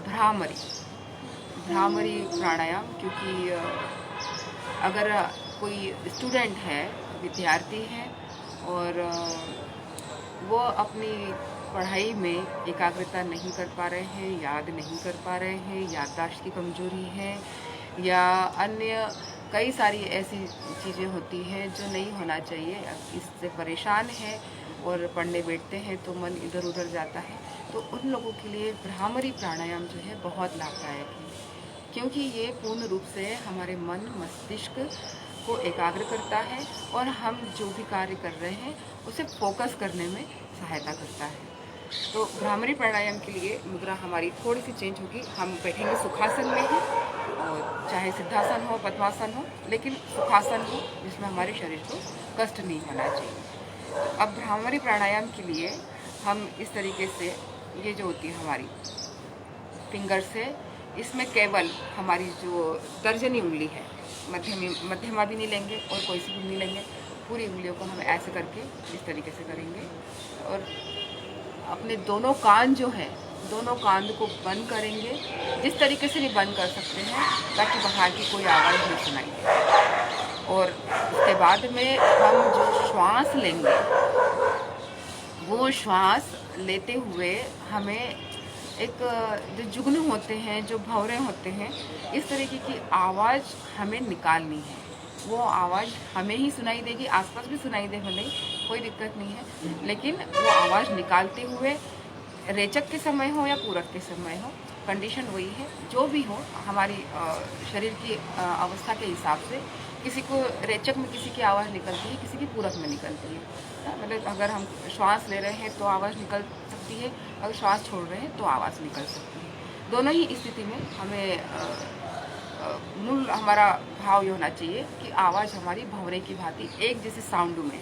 भ्रामरी प्राणायाम, क्योंकि अगर कोई स्टूडेंट है, विद्यार्थी है और वो अपनी पढ़ाई में एकाग्रता नहीं कर पा रहे हैं, याद नहीं कर पा रहे हैं, याददाश्त की कमजोरी है या अन्य कई सारी ऐसी चीज़ें होती हैं जो नहीं होना चाहिए, इससे परेशान है और पढ़ने बैठते हैं तो मन इधर उधर जाता है, तो उन लोगों के लिए भ्रामरी प्राणायाम जो है बहुत लाभदायक है, क्योंकि ये पूर्ण रूप से हमारे मन मस्तिष्क को एकाग्र करता है और हम जो भी कार्य कर रहे हैं उसे फोकस करने में सहायता करता है। तो भ्रामरी प्राणायाम के लिए मुद्रा हमारी थोड़ी सी चेंज होगी। हम बैठेंगे सुखासन में ही, और चाहे सिद्धासन हो, पद्मासन हो, लेकिन सुखासन हो जिसमें हमारे शरीर को कष्ट नहीं होना चाहिए। अब भ्रामरी प्राणायाम के लिए हम इस तरीके से, ये जो होती है हमारी फिंगर से, इसमें केवल हमारी जो तर्जनी उंगली है, मध्यमा भी नहीं लेंगे और कोई सी भी नहीं लेंगे, पूरी उंगलियों को हम ऐसे करके इस तरीके से करेंगे और अपने दोनों कान जो है, दोनों कान को बंद करेंगे, जिस तरीके से भी बंद कर सकते हैं ताकि बाहर की कोई आवाज़ नहीं सुनाई दे। और उसके बाद में हम जो श्वास लेंगे, वो श्वास लेते हुए हमें एक जो जुगनू होते हैं, जो भंवरे होते हैं, इस तरीके की आवाज़ हमें निकालनी है। वो आवाज़ हमें ही सुनाई देगी, आसपास भी सुनाई दे भले, कोई दिक्कत नहीं है, लेकिन वो आवाज़ निकालते हुए रेचक के समय हो या पूरक के समय हो, कंडीशन वही है, जो भी हो हमारी शरीर की अवस्था के हिसाब से, किसी को रेचक में किसी की आवाज़ निकलती है, किसी की पूरक में निकलती है। मतलब अगर हम श्वास ले रहे हैं तो आवाज़ निकल सकती है, अगर श्वास छोड़ रहे हैं तो आवाज़ निकल सकती है। दोनों ही स्थिति में हमें मूल हमारा भाव ये होना चाहिए कि आवाज़ हमारी भंवरे की भांति एक जैसे साउंड में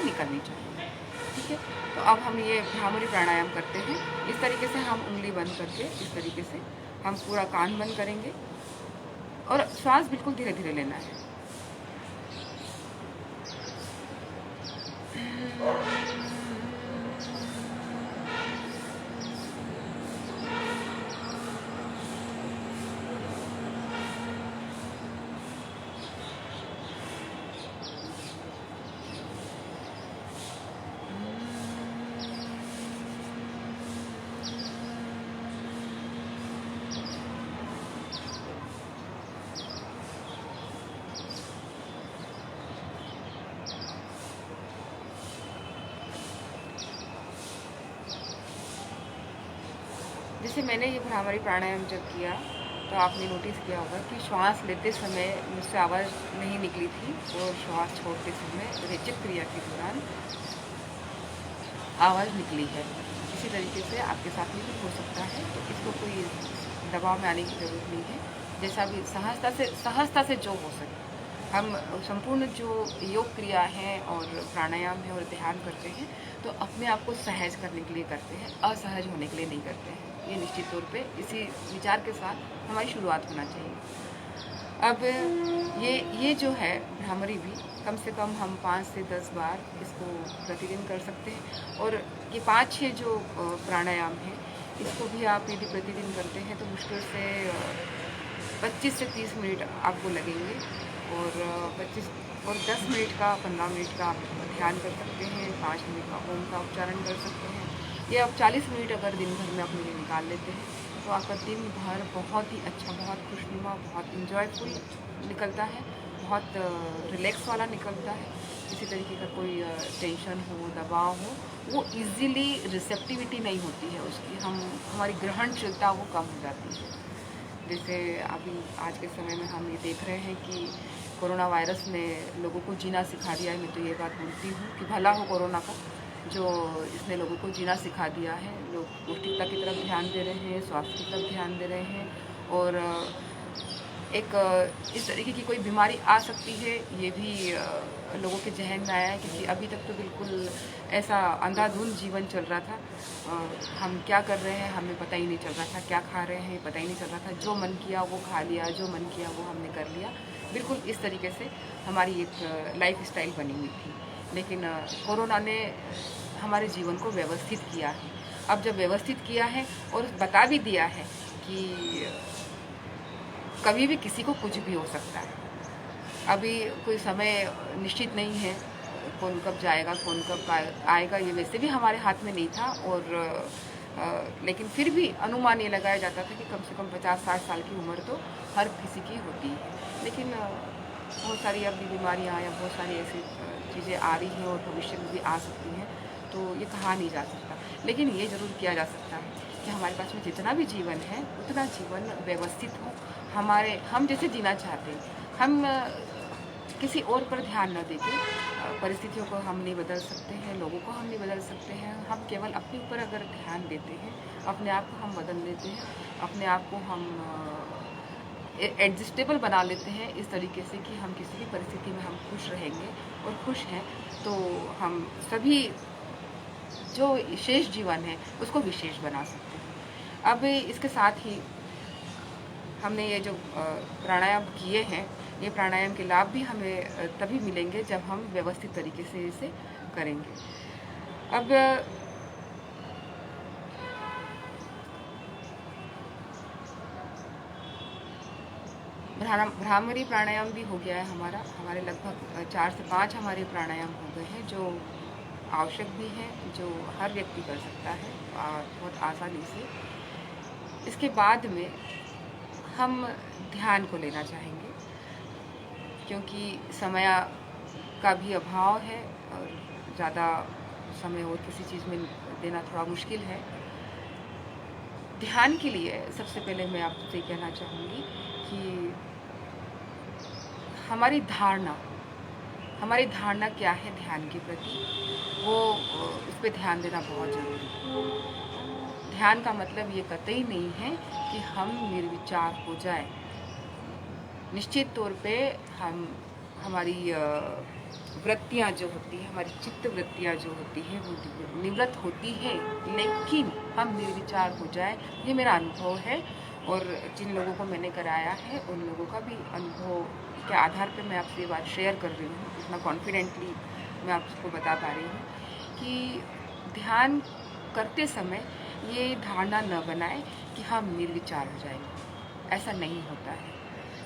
निकलनी चाहिए। ठीक है। तो अब हम ये भ्रामरी प्राणायाम करते हैं। इस तरीके से हम उंगली बंद करके, इस तरीके से हम पूरा कान बंद करेंगे और श्वास बिल्कुल धीरे धीरे लेना है। जैसे मैंने ये भ्रामरी प्राणायाम जब किया तो आपने नोटिस किया होगा कि श्वास लेते समय मुझसे आवाज़ नहीं निकली थी और श्वास छोड़ते समय रेचक क्रिया के दौरान आवाज़ निकली है। इसी तरीके से आपके साथ में भी हो सकता है, तो इसको कोई दबाव में आने की ज़रूरत नहीं है। जैसा भी सहजता से जो हो सके, हम संपूर्ण जो योग क्रिया है और प्राणायाम है और ध्यान करते हैं तो अपने आप को सहज करने के लिए करते हैं, असहज होने के लिए नहीं करते हैं। ये निश्चित तौर पे इसी विचार के साथ हमारी शुरुआत होना चाहिए। अब ये जो है भ्रामरी भी कम से कम हम 5 से 10 बार इसको प्रतिदिन कर सकते हैं। और ये 5-6 जो प्राणायाम है, इसको भी आप यदि प्रतिदिन करते हैं तो मुश्किल से 25 से 30 मिनट आपको लगेंगे। और 10 मिनट का, 15 मिनट का आप ध्यान कर सकते हैं, 5 मिनट का ओम का उच्चारण कर सकते हैं। ये आप 40 मिनट अगर दिन भर में अपने लिए निकाल लेते हैं तो आपका दिन भर बहुत ही अच्छा, बहुत खुशनुमा, बहुत इन्जॉयफुल निकलता है, बहुत रिलैक्स वाला निकलता है। किसी तरीके का कोई टेंशन हो, दबाव हो, वो इजीली रिसेप्टिविटी नहीं होती है उसकी, हमारी ग्रहणशीलता वो कम हो जाती है। जैसे अभी आज के समय में हम ये देख रहे हैं कि कोरोना वायरस ने लोगों को जीना सिखा दिया है। मैं तो ये बात बोलती हूँ कि भला हो कोरोना का, जो इसने लोगों को जीना सिखा दिया है। लोग पौष्टिकता की तरफ ध्यान दे रहे हैं, स्वास्थ्य की तरफ ध्यान दे रहे हैं और एक इस तरीके की कोई बीमारी आ सकती है ये भी लोगों के जहन में आया है, क्योंकि अभी तक तो बिल्कुल ऐसा अंधाधुंध जीवन चल रहा था। हम क्या कर रहे हैं हमें पता ही नहीं चल रहा था, क्या खा रहे हैं पता ही नहीं चल रहा था, जो मन किया वो खा लिया, जो मन किया वो हमने कर लिया। बिल्कुल इस तरीके से हमारी एक लाइफ स्टाइल बनी हुई थी। लेकिन कोरोना ने हमारे जीवन को व्यवस्थित किया है। अब जब व्यवस्थित किया है और बता भी दिया है कि कभी भी किसी को कुछ भी हो सकता है, अभी कोई समय निश्चित नहीं है, कौन कब जाएगा कौन कब आएगा ये वैसे भी हमारे हाथ में नहीं था। और लेकिन फिर भी अनुमान ये लगाया जाता था कि कम से कम 50-60 साल की उम्र तो हर किसी की होती है। लेकिन बहुत सारी अभी बीमारियाँ या बहुत सारी ऐसी चीज़ें आ रही हैं और भविष्य में भी आ सकती हैं, तो ये कहा नहीं जा सकता। लेकिन ये ज़रूर किया जा सकता है कि हमारे पास में जितना भी जीवन है उतना जीवन व्यवस्थित हो, हम जैसे जीना चाहते हैं। हम किसी और पर ध्यान न देके, परिस्थितियों को हम नहीं बदल सकते हैं, लोगों को हम नहीं बदल सकते हैं। हम केवल अपने ऊपर अगर ध्यान देते हैं, अपने आप को हम बदल लेते हैं, अपने आप को हम एडजस्टेबल बना लेते हैं इस तरीके से कि हम किसी भी परिस्थिति में हम खुश रहेंगे और खुश हैं, तो हम सभी जो शेष जीवन है उसको विशेष बना सकते हैं। अब इसके साथ ही हमने ये जो प्राणायाम किए हैं, ये प्राणायाम के लाभ भी हमें तभी मिलेंगे जब हम व्यवस्थित तरीके से इसे करेंगे। अब भ्रामरी प्राणायाम भी हो गया है हमारे लगभग 4 से 5 हमारे प्राणायाम हो गए हैं जो आवश्यक भी हैं, जो हर व्यक्ति कर सकता है और बहुत आसानी से। इसके बाद में हम ध्यान को लेना चाहेंगे, क्योंकि समय का भी अभाव है और ज़्यादा समय और किसी चीज़ में देना थोड़ा मुश्किल है। ध्यान के लिए सबसे पहले मैं आपसे कहना चाहूँगी कि हमारी धारणा क्या है ध्यान के प्रति, वो उस पर ध्यान देना बहुत ज़रूरी है। ध्यान का मतलब ये कतई नहीं है कि हम निर्विचार हो जाएं। निश्चित तौर पे हमारी वृत्तियाँ जो होती है, हमारी चित्त वृत्तियाँ जो होती है वो निवृत्त होती है, लेकिन हम निर्विचार हो जाए, ये मेरा अनुभव है। और जिन लोगों को मैंने कराया है उन लोगों का भी अनुभव के आधार पे मैं आपसे ये बात शेयर कर रही हूँ। इतना कॉन्फिडेंटली मैं आपको बता पा रही हूँ कि ध्यान करते समय ये धारणा न बनाए कि हम निर्विचार हो जाएंगे। ऐसा नहीं होता है।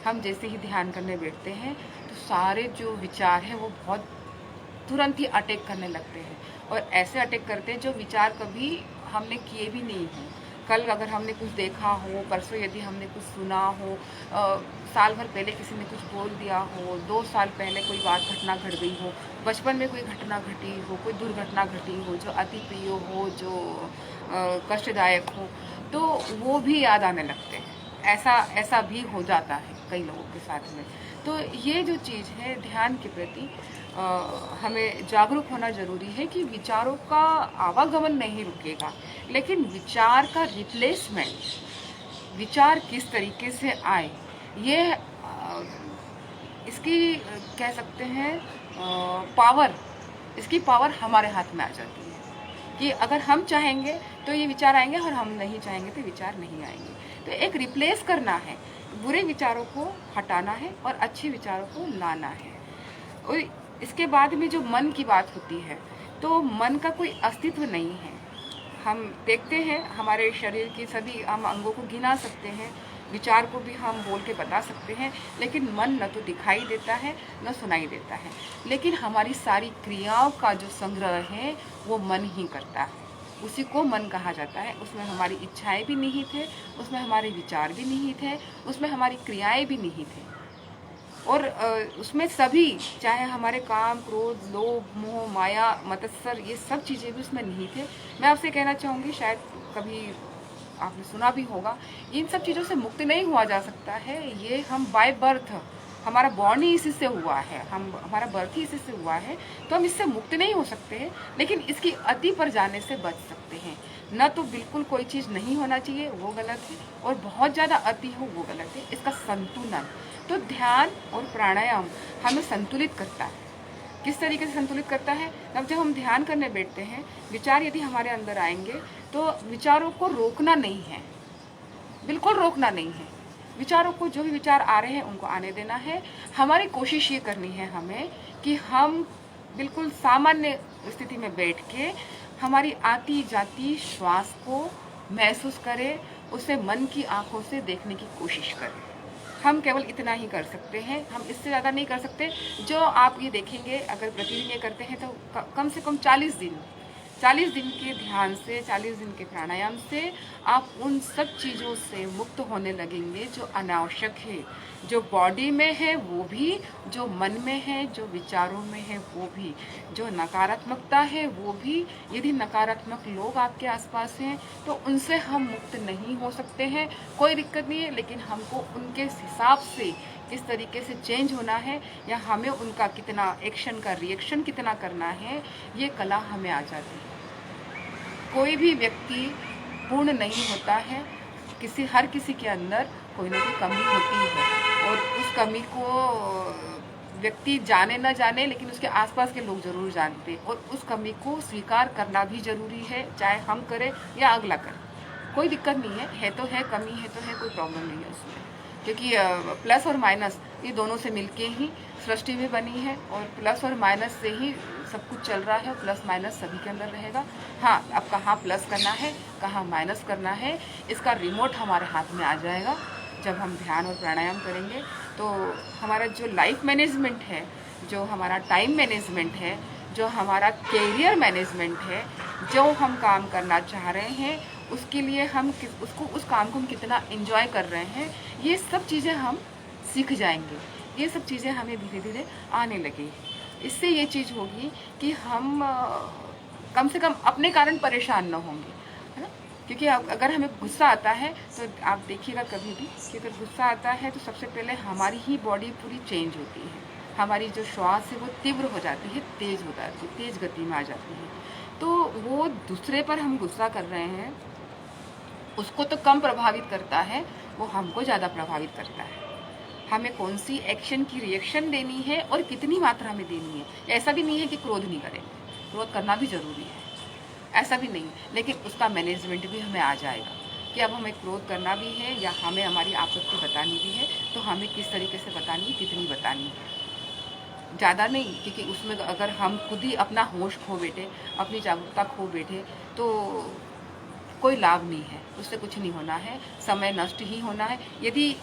हम जैसे ही ध्यान करने बैठते हैं तो सारे जो विचार हैं वो बहुत तुरंत ही अटैक करने लगते हैं, और ऐसे अटैक करते हैं जो विचार कभी हमने किए भी नहीं हैं। कल अगर हमने कुछ देखा हो, परसों यदि हमने कुछ सुना हो, साल भर पहले किसी ने कुछ बोल दिया हो, 2 साल पहले कोई घटना घट गई हो, बचपन में कोई घटना घटी हो, कोई दुर्घटना घटी हो जो अति प्रिय हो, जो कष्टदायक हो, तो वो भी याद आने लगते हैं। ऐसा भी हो जाता है कई लोगों के साथ में। तो ये जो चीज़ है ध्यान के प्रति हमें जागरूक होना ज़रूरी है कि विचारों का आवागमन नहीं रुकेगा, लेकिन विचार का रिप्लेसमेंट, विचार किस तरीके से आए, ये इसकी कह सकते हैं पावर, इसकी पावर हमारे हाथ में आ जाती है कि अगर हम चाहेंगे तो ये विचार आएंगे और हम नहीं चाहेंगे तो विचार नहीं आएंगे। तो एक रिप्लेस करना है, बुरे विचारों को हटाना है और अच्छे विचारों को लाना है। और इसके बाद में जो मन की बात होती है, तो मन का कोई अस्तित्व नहीं है। हम देखते हैं हमारे शरीर की सभी हम अंगों को गिना सकते हैं, विचार को भी हम बोल के बता सकते हैं, लेकिन मन न तो दिखाई देता है न सुनाई देता है। लेकिन हमारी सारी क्रियाओं का जो संग्रह है वो मन ही करता है, उसी को मन कहा जाता है। उसमें हमारी इच्छाएं भी निहित है, उसमें हमारे विचार भी निहित है, उसमें हमारी क्रियाएं भी निहित है। और उसमें सभी, चाहे हमारे काम, क्रोध, लोभ, मोह, माया, मत्सर, ये सब चीज़ें भी उसमें निहित है। मैं आपसे कहना चाहूँगी, शायद कभी आपने सुना भी होगा, इन सब चीज़ों से मुक्त नहीं हुआ जा सकता है। ये हम बाय बर्थ, हमारा बॉर्न ही इसी से हुआ है, हमारा बर्थ ही इसी से हुआ है, तो हम इससे मुक्त नहीं हो सकते हैं, लेकिन इसकी अति पर जाने से बच सकते हैं। न तो बिल्कुल कोई चीज़ नहीं होना चाहिए, वो गलत है, और बहुत ज़्यादा अति हो, वो गलत है। इसका संतुलन, तो ध्यान और प्राणायाम हमें संतुलित करता है। किस तरीके से संतुलित करता है? अब जब हम ध्यान करने बैठते हैं, विचार यदि हमारे अंदर आएंगे तो विचारों को रोकना नहीं है, बिल्कुल रोकना नहीं है। विचारों को, जो भी विचार आ रहे हैं उनको आने देना है। हमारी कोशिश ये करनी है हमें कि हम बिल्कुल सामान्य स्थिति में बैठ के हमारी आती जाती श्वास को महसूस करें, उसे मन की आंखों से देखने की कोशिश करें। हम केवल इतना ही कर सकते हैं, हम इससे ज़्यादा नहीं कर सकते। जो आप ये देखेंगे, अगर प्रतिदिन ये करते हैं तो कम से कम 40 दिन के ध्यान से, 40 दिन के प्राणायाम से आप उन सब चीज़ों से मुक्त होने लगेंगे जो अनावश्यक है, जो बॉडी में है वो भी, जो मन में है, जो विचारों में है वो भी, जो नकारात्मकता है वो भी। यदि नकारात्मक लोग आपके आसपास हैं तो उनसे हम मुक्त नहीं हो सकते हैं, कोई दिक्कत नहीं है, लेकिन हमको उनके हिसाब से किस तरीके से चेंज होना है, या हमें उनका कितना एक्शन का रिएक्शन कितना करना है, ये कला हमें आ जाती है। कोई भी व्यक्ति पूर्ण नहीं होता है, हर किसी के अंदर कोई ना कोई कमी होती है, और उस कमी को व्यक्ति जाने न जाने, लेकिन उसके आसपास के लोग जरूर जानते हैं, और उस कमी को स्वीकार करना भी जरूरी है, चाहे हम करें या अगला करे, कोई दिक्कत नहीं है तो है, कमी है तो है, कोई प्रॉब्लम नहीं है उसमें। क्योंकि प्लस और माइनस ये दोनों से मिलके ही सृष्टि भी बनी है, और प्लस और माइनस से ही सब कुछ चल रहा है, और प्लस माइनस सभी के अंदर रहेगा। हाँ, अब कहाँ प्लस करना है, कहाँ माइनस करना है, इसका रिमोट हमारे हाथ में आ जाएगा जब हम ध्यान और प्राणायाम करेंगे। तो हमारा जो लाइफ मैनेजमेंट है, जो हमारा टाइम मैनेजमेंट है, जो हमारा कैरियर मैनेजमेंट है, जो हम काम करना चाह रहे हैं, उसके लिए हम उस काम को हम कितना एंजॉय कर रहे हैं, ये सब चीज़ें हम सीख जाएंगे। ये सब चीज़ें हमें धीरे धीरे आने लगेगी। इससे ये चीज़ होगी कि हम कम से कम अपने कारण परेशान न होंगे, है ना। क्योंकि अगर हमें गुस्सा आता है तो आप देखिएगा कभी भी कि अगर गुस्सा आता है तो सबसे पहले हमारी ही बॉडी पूरी चेंज होती है, हमारी जो श्वास है वो तीव्र हो जाती है, तेज़ हो जाती है, तेज़ गति में आ जाती है। तो वो दूसरे पर हम गुस्सा कर रहे हैं, उसको तो कम प्रभावित करता है, वो हमको ज़्यादा प्रभावित करता है। हमें कौन सी एक्शन की रिएक्शन देनी है और कितनी मात्रा में देनी है। ऐसा भी नहीं है कि क्रोध नहीं करेंगे, क्रोध करना भी जरूरी है, ऐसा भी नहीं, लेकिन उसका मैनेजमेंट भी हमें आ जाएगा कि अब हमें क्रोध करना भी है या हमें हमारी आपत्ति बतानी भी है तो हमें किस तरीके से बतानी है, कितनी बतानी है, ज़्यादा नहीं। क्योंकि उसमें अगर हम खुद ही अपना होश खो बैठे, अपनी जागरूकता खो बैठे तो कोई लाभ नहीं है, उससे कुछ नहीं होना है, समय नष्ट ही होना है। यदि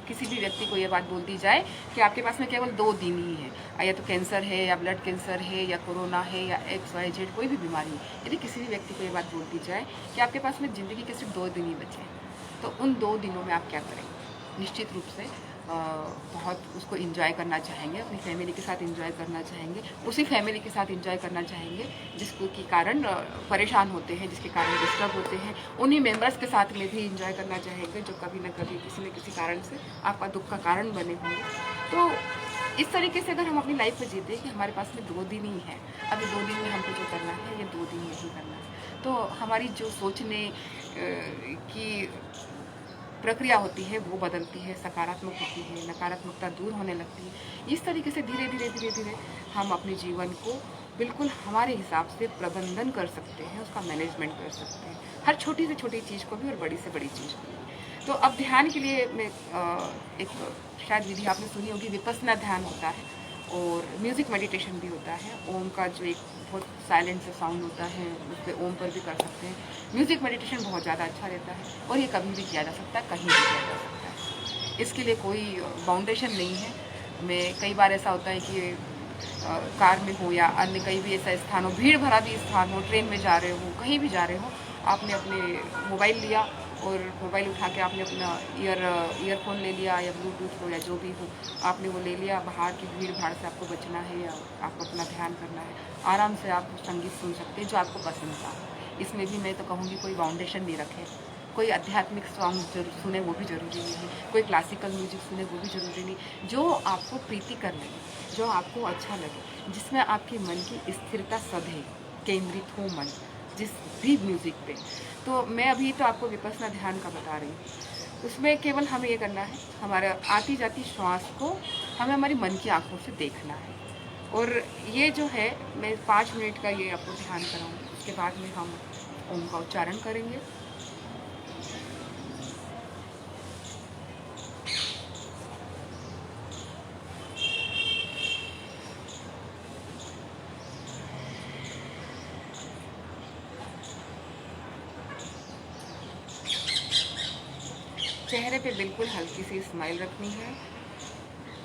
किसी भी व्यक्ति को ये बात बोल दी जाए कि आपके पास में केवल 2 दिन ही है, या तो कैंसर है या ब्लड कैंसर है या कोरोना है या XYZ कोई भी बीमारी है, यदि किसी भी व्यक्ति को ये बात बोल दी जाए कि आपके पास में ज़िंदगी के सिर्फ 2 दिन ही बचे हैं, तो उन 2 दिनों में आप क्या करेंगे? निश्चित रूप से बहुत उसको एंजॉय करना चाहेंगे, अपनी फैमिली के साथ एंजॉय करना चाहेंगे, उसी फैमिली के साथ एंजॉय करना चाहेंगे जिसको के कारण परेशान होते हैं, जिसके कारण डिस्टर्ब होते हैं। उन्हीं मेंबर्स के साथ में भी एंजॉय करना चाहेंगे जो कभी ना कभी किसी न किसी कारण से आपका दुख का कारण बने होंगे। तो इस तरीके से अगर हम अपनी लाइफ में जीते कि हमारे पास में 2 दिन ही है, अभी 2 दिन में हमको जो करना है ये 2 दिन में ही करना है, तो हमारी जो सोचने की प्रक्रिया होती है वो बदलती है, सकारात्मक होती है, नकारात्मकता दूर होने लगती है। इस तरीके से धीरे धीरे हम अपने जीवन को बिल्कुल हमारे हिसाब से प्रबंधन कर सकते हैं, उसका मैनेजमेंट कर सकते हैं, हर छोटी से छोटी चीज़ को भी और बड़ी से बड़ी चीज़ को भी। तो अब ध्यान के लिए मैं एक शायद विधि आपने सुनी होगी, विपस्सना ध्यान होता है और म्यूज़िक मेडिटेशन भी होता है। ओम का जो एक बहुत साइलेंट सा साउंड होता है, उस पर ओम पर भी कर सकते हैं। म्यूज़िक मेडिटेशन बहुत ज़्यादा अच्छा रहता है और ये कभी भी किया जा सकता है, कहीं भी किया जा सकता है, इसके लिए कोई बाउंडेशन नहीं है। मैं कई बार ऐसा होता है कि कार में हो या अन्य कहीं भी ऐसा स्थान हो, भीड़ भरा भी स्थान हो, ट्रेन में जा रहे हो, कहीं भी जा रहे हो, आपने अपने मोबाइल लिया और मोबाइल उठा के आपने अपना ईयरफोन ले लिया या ब्लूटूथ हो या जो भी हो, आपने वो ले लिया। बाहर की भीड़ भाड़ से आपको बचना है या आपको अपना ध्यान करना है, आराम से आप संगीत सुन सकते हैं जो आपको पसंद था। इसमें भी मैं तो कहूँगी कोई बाउंडेशन नहीं रखे, कोई आध्यात्मिक सॉन्ग सुने वो भी ज़रूरी नहीं है, कोई क्लासिकल म्यूजिक सुने वो भी ज़रूरी नहीं, जो आपको प्रीति कर लगे, जो आपको अच्छा लगे, जिसमें आपके मन की स्थिरता सधे, केंद्रित हो मन जिस भी म्यूज़िक पे। तो मैं अभी तो आपको विपस्सना ध्यान का बता रही हूँ, उसमें केवल हमें ये करना है, हमारा आती जाती श्वास को हमें हमारी मन की आंखों से देखना है। और ये जो है मैं 5 मिनट का ये आपको ध्यान कराऊंगी, उसके बाद में हम ओम का उच्चारण करेंगे। चेहरे पे बिल्कुल हल्की सी स्माइल रखनी है।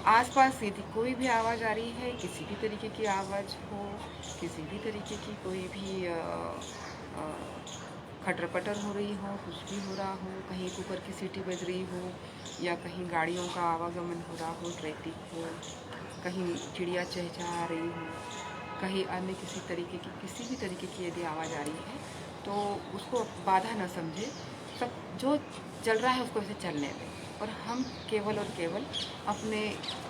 आसपास यदि कोई भी आवाज़ आ रही है, किसी भी तरीके की आवाज़ हो, किसी भी तरीके की कोई भी खटर-पटर हो रही हो, कुछ भी हो रहा हो, कहीं कुकर की सीटी बज रही हो या कहीं गाड़ियों का आवागमन हो रहा हो, ट्रैफिक हो, कहीं चिड़िया चहचहा रही हो, कहीं अन्य किसी तरीके की किसी भी तरीके की यदि आवाज़ आ रही है तो उसको बाधा न समझे, सब जो चल रहा है उसको वैसे चलने दें और हम केवल और केवल अपने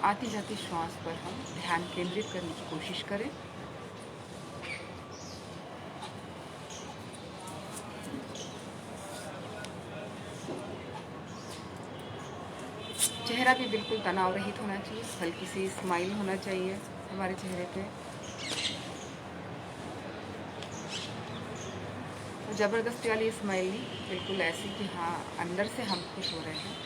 आती जाती श्वास पर हम ध्यान केंद्रित करने की कोशिश करें। चेहरा भी बिल्कुल तनाव रहित होना चाहिए, हल्की सी स्माइल होना चाहिए हमारे चेहरे पे। तो ज़बरदस्ती वाली स्माइल नहीं, बिल्कुल ऐसी कि हाँ अंदर से हम खुश हो रहे हैं।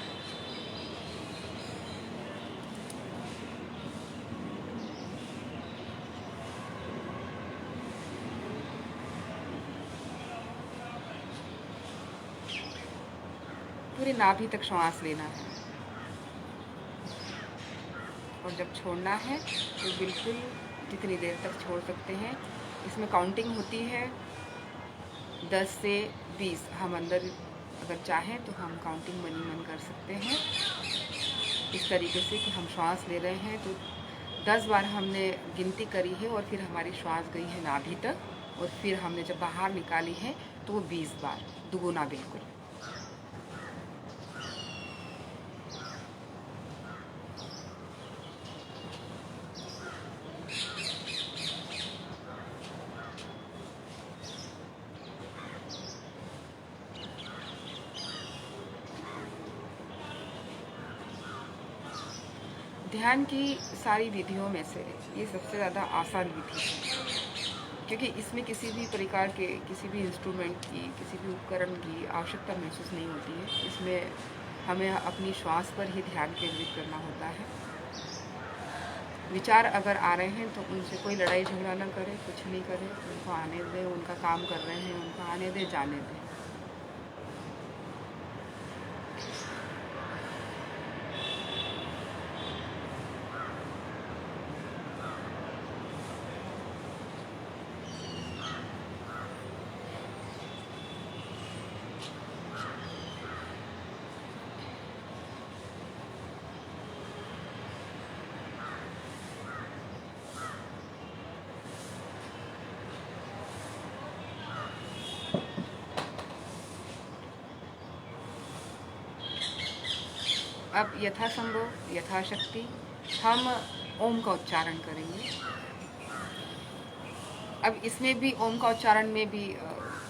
पूरी नाभि तक श्वास लेना है और जब छोड़ना है तो बिल्कुल जितनी देर तक छोड़ सकते हैं। इसमें काउंटिंग होती है 10 से 20। हम अंदर अगर चाहें तो हम काउंटिंग मनी मन कर सकते हैं इस तरीके से कि हम श्वास ले रहे हैं तो 10 बार हमने गिनती करी है और फिर हमारी श्वास गई है नाभि तक और फिर हमने जब बाहर निकाली है तो वो 20 बार, दुगुना बिल्कुल। ध्यान की सारी विधियों में से ये सबसे ज़्यादा आसान विधि है, क्योंकि इसमें किसी भी प्रकार के किसी भी इंस्ट्रूमेंट की, किसी भी उपकरण की आवश्यकता महसूस नहीं होती है। इसमें हमें अपनी श्वास पर ही ध्यान केंद्रित करना होता है। विचार अगर आ रहे हैं तो उनसे कोई लड़ाई झगड़ा ना करें, कुछ नहीं करें, उनको आने दें, उनका काम कर रहे हैं उनको आने दें, जाने दें। अब यथासंभव यथाशक्ति हम ओम का उच्चारण करेंगे। अब इसमें भी ओम का उच्चारण में भी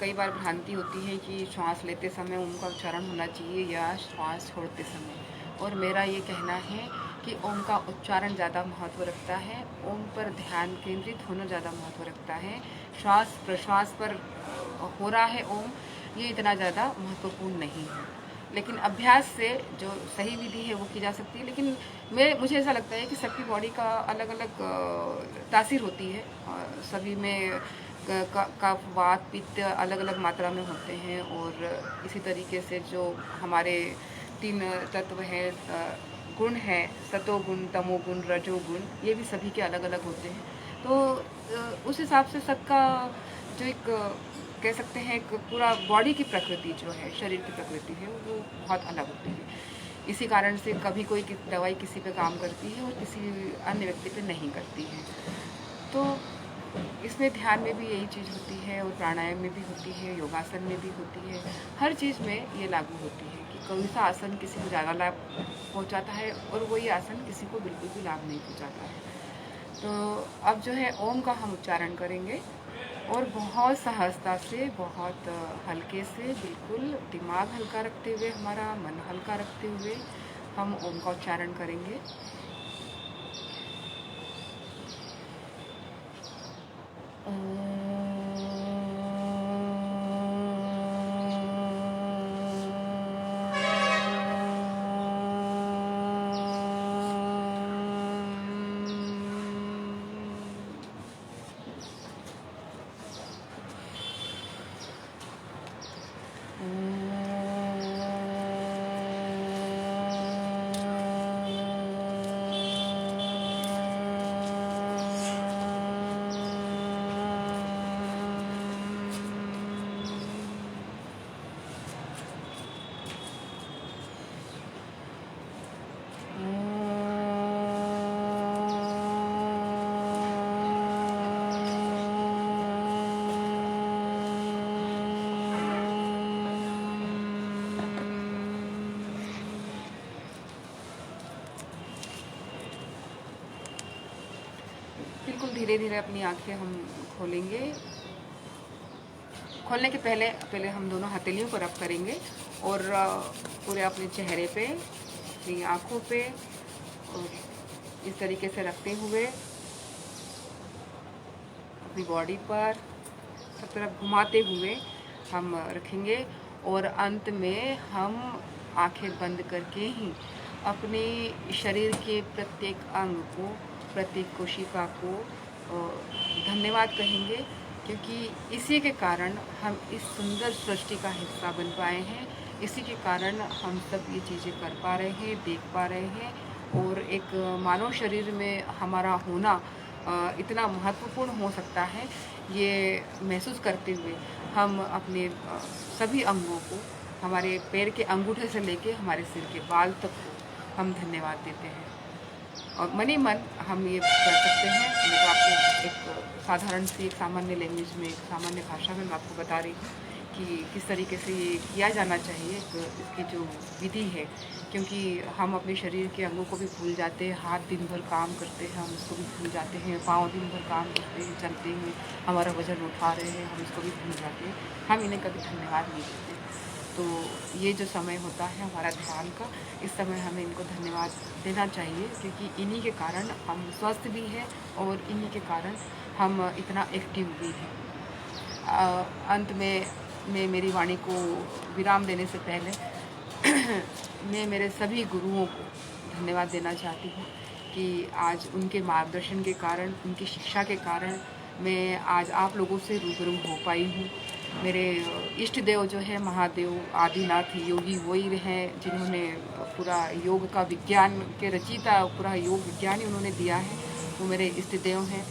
कई बार भ्रांति होती है कि श्वास लेते समय ओम का उच्चारण होना चाहिए या श्वास छोड़ते समय, और मेरा ये कहना है कि ओम का उच्चारण ज़्यादा महत्व रखता है। ओम पर ध्यान केंद्रित होना ज़्यादा महत्व रखता है। श्वास प्रश्वास पर हो रहा है ओम, ये इतना ज़्यादा महत्वपूर्ण नहीं है। लेकिन अभ्यास से जो सही विधि है वो की जा सकती है। लेकिन मुझे ऐसा लगता है कि सबकी बॉडी का अलग अलग तासीर होती है। सभी में कफ वात पित्त अलग अलग मात्रा में होते हैं, और इसी तरीके से जो हमारे 3 तत्व हैं, गुण हैं, सतोगुण, तमोगुण, रजोगुण, ये भी सभी के अलग अलग होते हैं। तो उस हिसाब से सबका जो एक कह सकते हैं एक पूरा बॉडी की प्रकृति जो है, शरीर की प्रकृति है, वो बहुत अलग होती है। इसी कारण से कभी कोई दवाई किसी पे काम करती है और किसी अन्य व्यक्ति पे नहीं करती है। तो इसमें ध्यान में भी यही चीज़ होती है, और प्राणायाम में भी होती है, योगासन में भी होती है। हर चीज़ में ये लागू होती है कि कोई सा आसन किसी को ज़्यादा लाभ पहुँचाता है और वही आसन किसी को बिल्कुल भी लाभ नहीं पहुँचाता है। तो अब जो है ओम का हम उच्चारण करेंगे, और बहुत सहजता से, बहुत हल्के से, बिल्कुल दिमाग हल्का रखते हुए, हमारा मन हल्का रखते हुए हम ओम का उच्चारण करेंगे। बिल्कुल धीरे धीरे अपनी आंखें हम खोलेंगे। खोलने के पहले हम दोनों हथेलियों को रब करेंगे, और पूरे अपने चेहरे पे, अपनी आँखों पे, और इस तरीके से रखते हुए अपनी बॉडी पर सब तरफ घुमाते हुए हम रखेंगे। और अंत में हम आंखें बंद करके ही अपने शरीर के प्रत्येक अंग को, प्रत्येक कोशिका को धन्यवाद कहेंगे, क्योंकि इसी के कारण हम इस सुंदर सृष्टि का हिस्सा बन पाए हैं। इसी के कारण हम सब ये चीज़ें कर पा रहे हैं, देख पा रहे हैं, और एक मानव शरीर में हमारा होना इतना महत्वपूर्ण हो सकता है, ये महसूस करते हुए हम अपने सभी अंगों को, हमारे पैर के अंगूठे से लेके हमारे सिर के बाल तक हम धन्यवाद देते हैं। और मन ही मन हम ये कर सकते हैं। मैं तो आपको एक साधारण सी, एक सामान्य लैंग्वेज में, एक सामान्य भाषा में मैं आपको बता रही हूँ कि किस तरीके से ये किया जाना चाहिए, इसकी जो विधि है। क्योंकि हम अपने शरीर के अंगों को भी भूल जाते हैं। हाथ दिन भर काम करते हैं, हम उसको भी भूल जाते हैं। पाँव दिन भर काम करते हैं, चलते हैं, हमारा वजन उठा रहे हैं, हम इसको भी भूल जाते हैं। हम इन्हें कभी धन्यवाद नहीं देते। तो ये जो समय होता है हमारा ध्यान का, इस समय हमें इनको धन्यवाद देना चाहिए, क्योंकि इन्हीं के कारण हम स्वस्थ भी हैं और इन्हीं के कारण हम इतना एक्टिव भी हैं। अंत में मैं मेरी वाणी को विराम देने से पहले मैं मेरे सभी गुरुओं को धन्यवाद देना चाहती हूँ कि आज उनके मार्गदर्शन के कारण, उनकी शिक्षा के कारण मैं आज आप लोगों से रूबरू हो पाई हूँ। मेरे इष्ट देव जो है महादेव आदिनाथ योगी वही हैं जिन्होंने पूरा योग का विज्ञान के रचयिता, पूरा योग विज्ञान ही उन्होंने दिया है। वो मेरे इष्ट देव हैं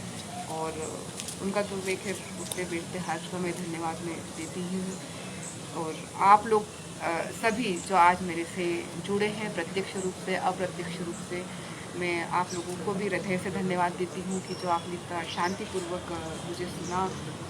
और उनका तो मैं खैर उठते बैठते हर समय धन्यवाद मैं देती ही हूँ। और आप लोग सभी जो आज मेरे से जुड़े हैं प्रत्यक्ष रूप से, अप्रत्यक्ष रूप से, मैं आप लोगों को भी हृदय से धन्यवाद देती हूँ कि जो आपने इतना शांतिपूर्वक मुझे सुना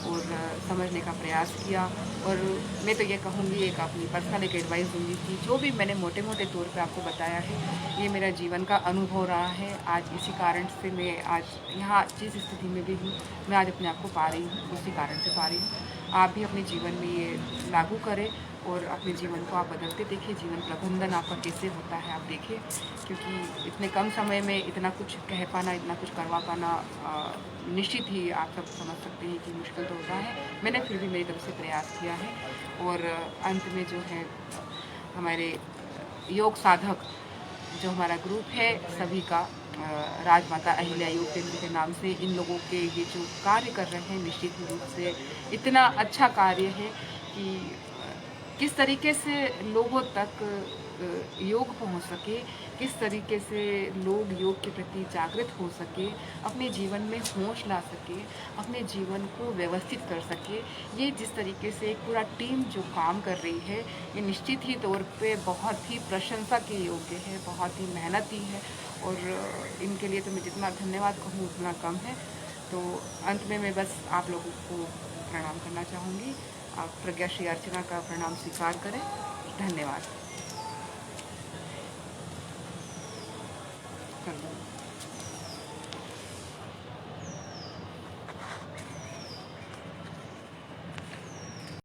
और समझने का प्रयास किया। और मैं तो ये कहूँगी, एक अपनी पर्सनल एक एडवाइस दूँगी कि जो भी मैंने मोटे मोटे तौर पे आपको बताया है, ये मेरा जीवन का अनुभव रहा है। आज इसी कारण से मैं आज यहाँ जिस स्थिति में भी हूँ, मैं आज अपने आप को पा रही हूँ, उसी कारण से पा रही हूँ। आप भी अपने जीवन में ये लागू करें और अपने जीवन को आप बदलते देखिए। जीवन प्रबंधन आपका कैसे होता है आप देखिए, क्योंकि इतने कम समय में इतना कुछ कह पाना, इतना कुछ करवा पाना निश्चित ही आप सब समझ सकते हैं कि मुश्किल तो होता है। मैंने फिर भी मेरी तरफ से प्रयास किया है। और अंत में जो है हमारे योग साधक जो हमारा ग्रुप है सभी का, राजमाता अहिल्या योग केंद्र के नाम से इन लोगों के ये जो कार्य कर रहे हैं, निश्चित रूप से इतना अच्छा कार्य है कि किस तरीके से लोगों तक योग पहुंच सके, किस तरीके से लोग योग के प्रति जागृत हो सके, अपने जीवन में होश ला सके, अपने जीवन को व्यवस्थित कर सके। ये जिस तरीके से एक पूरा टीम जो काम कर रही है, ये निश्चित ही तौर पे बहुत ही प्रशंसा के योग्य है, बहुत ही मेहनती है। और इनके लिए तो मैं जितना धन्यवाद कहूँ उतना कम है। तो अंत में मैं बस आप लोगों को प्रणाम करना चाहूँगी। आप प्रज्ञा श्री अर्चना का प्रणाम स्वीकार करें। धन्यवाद।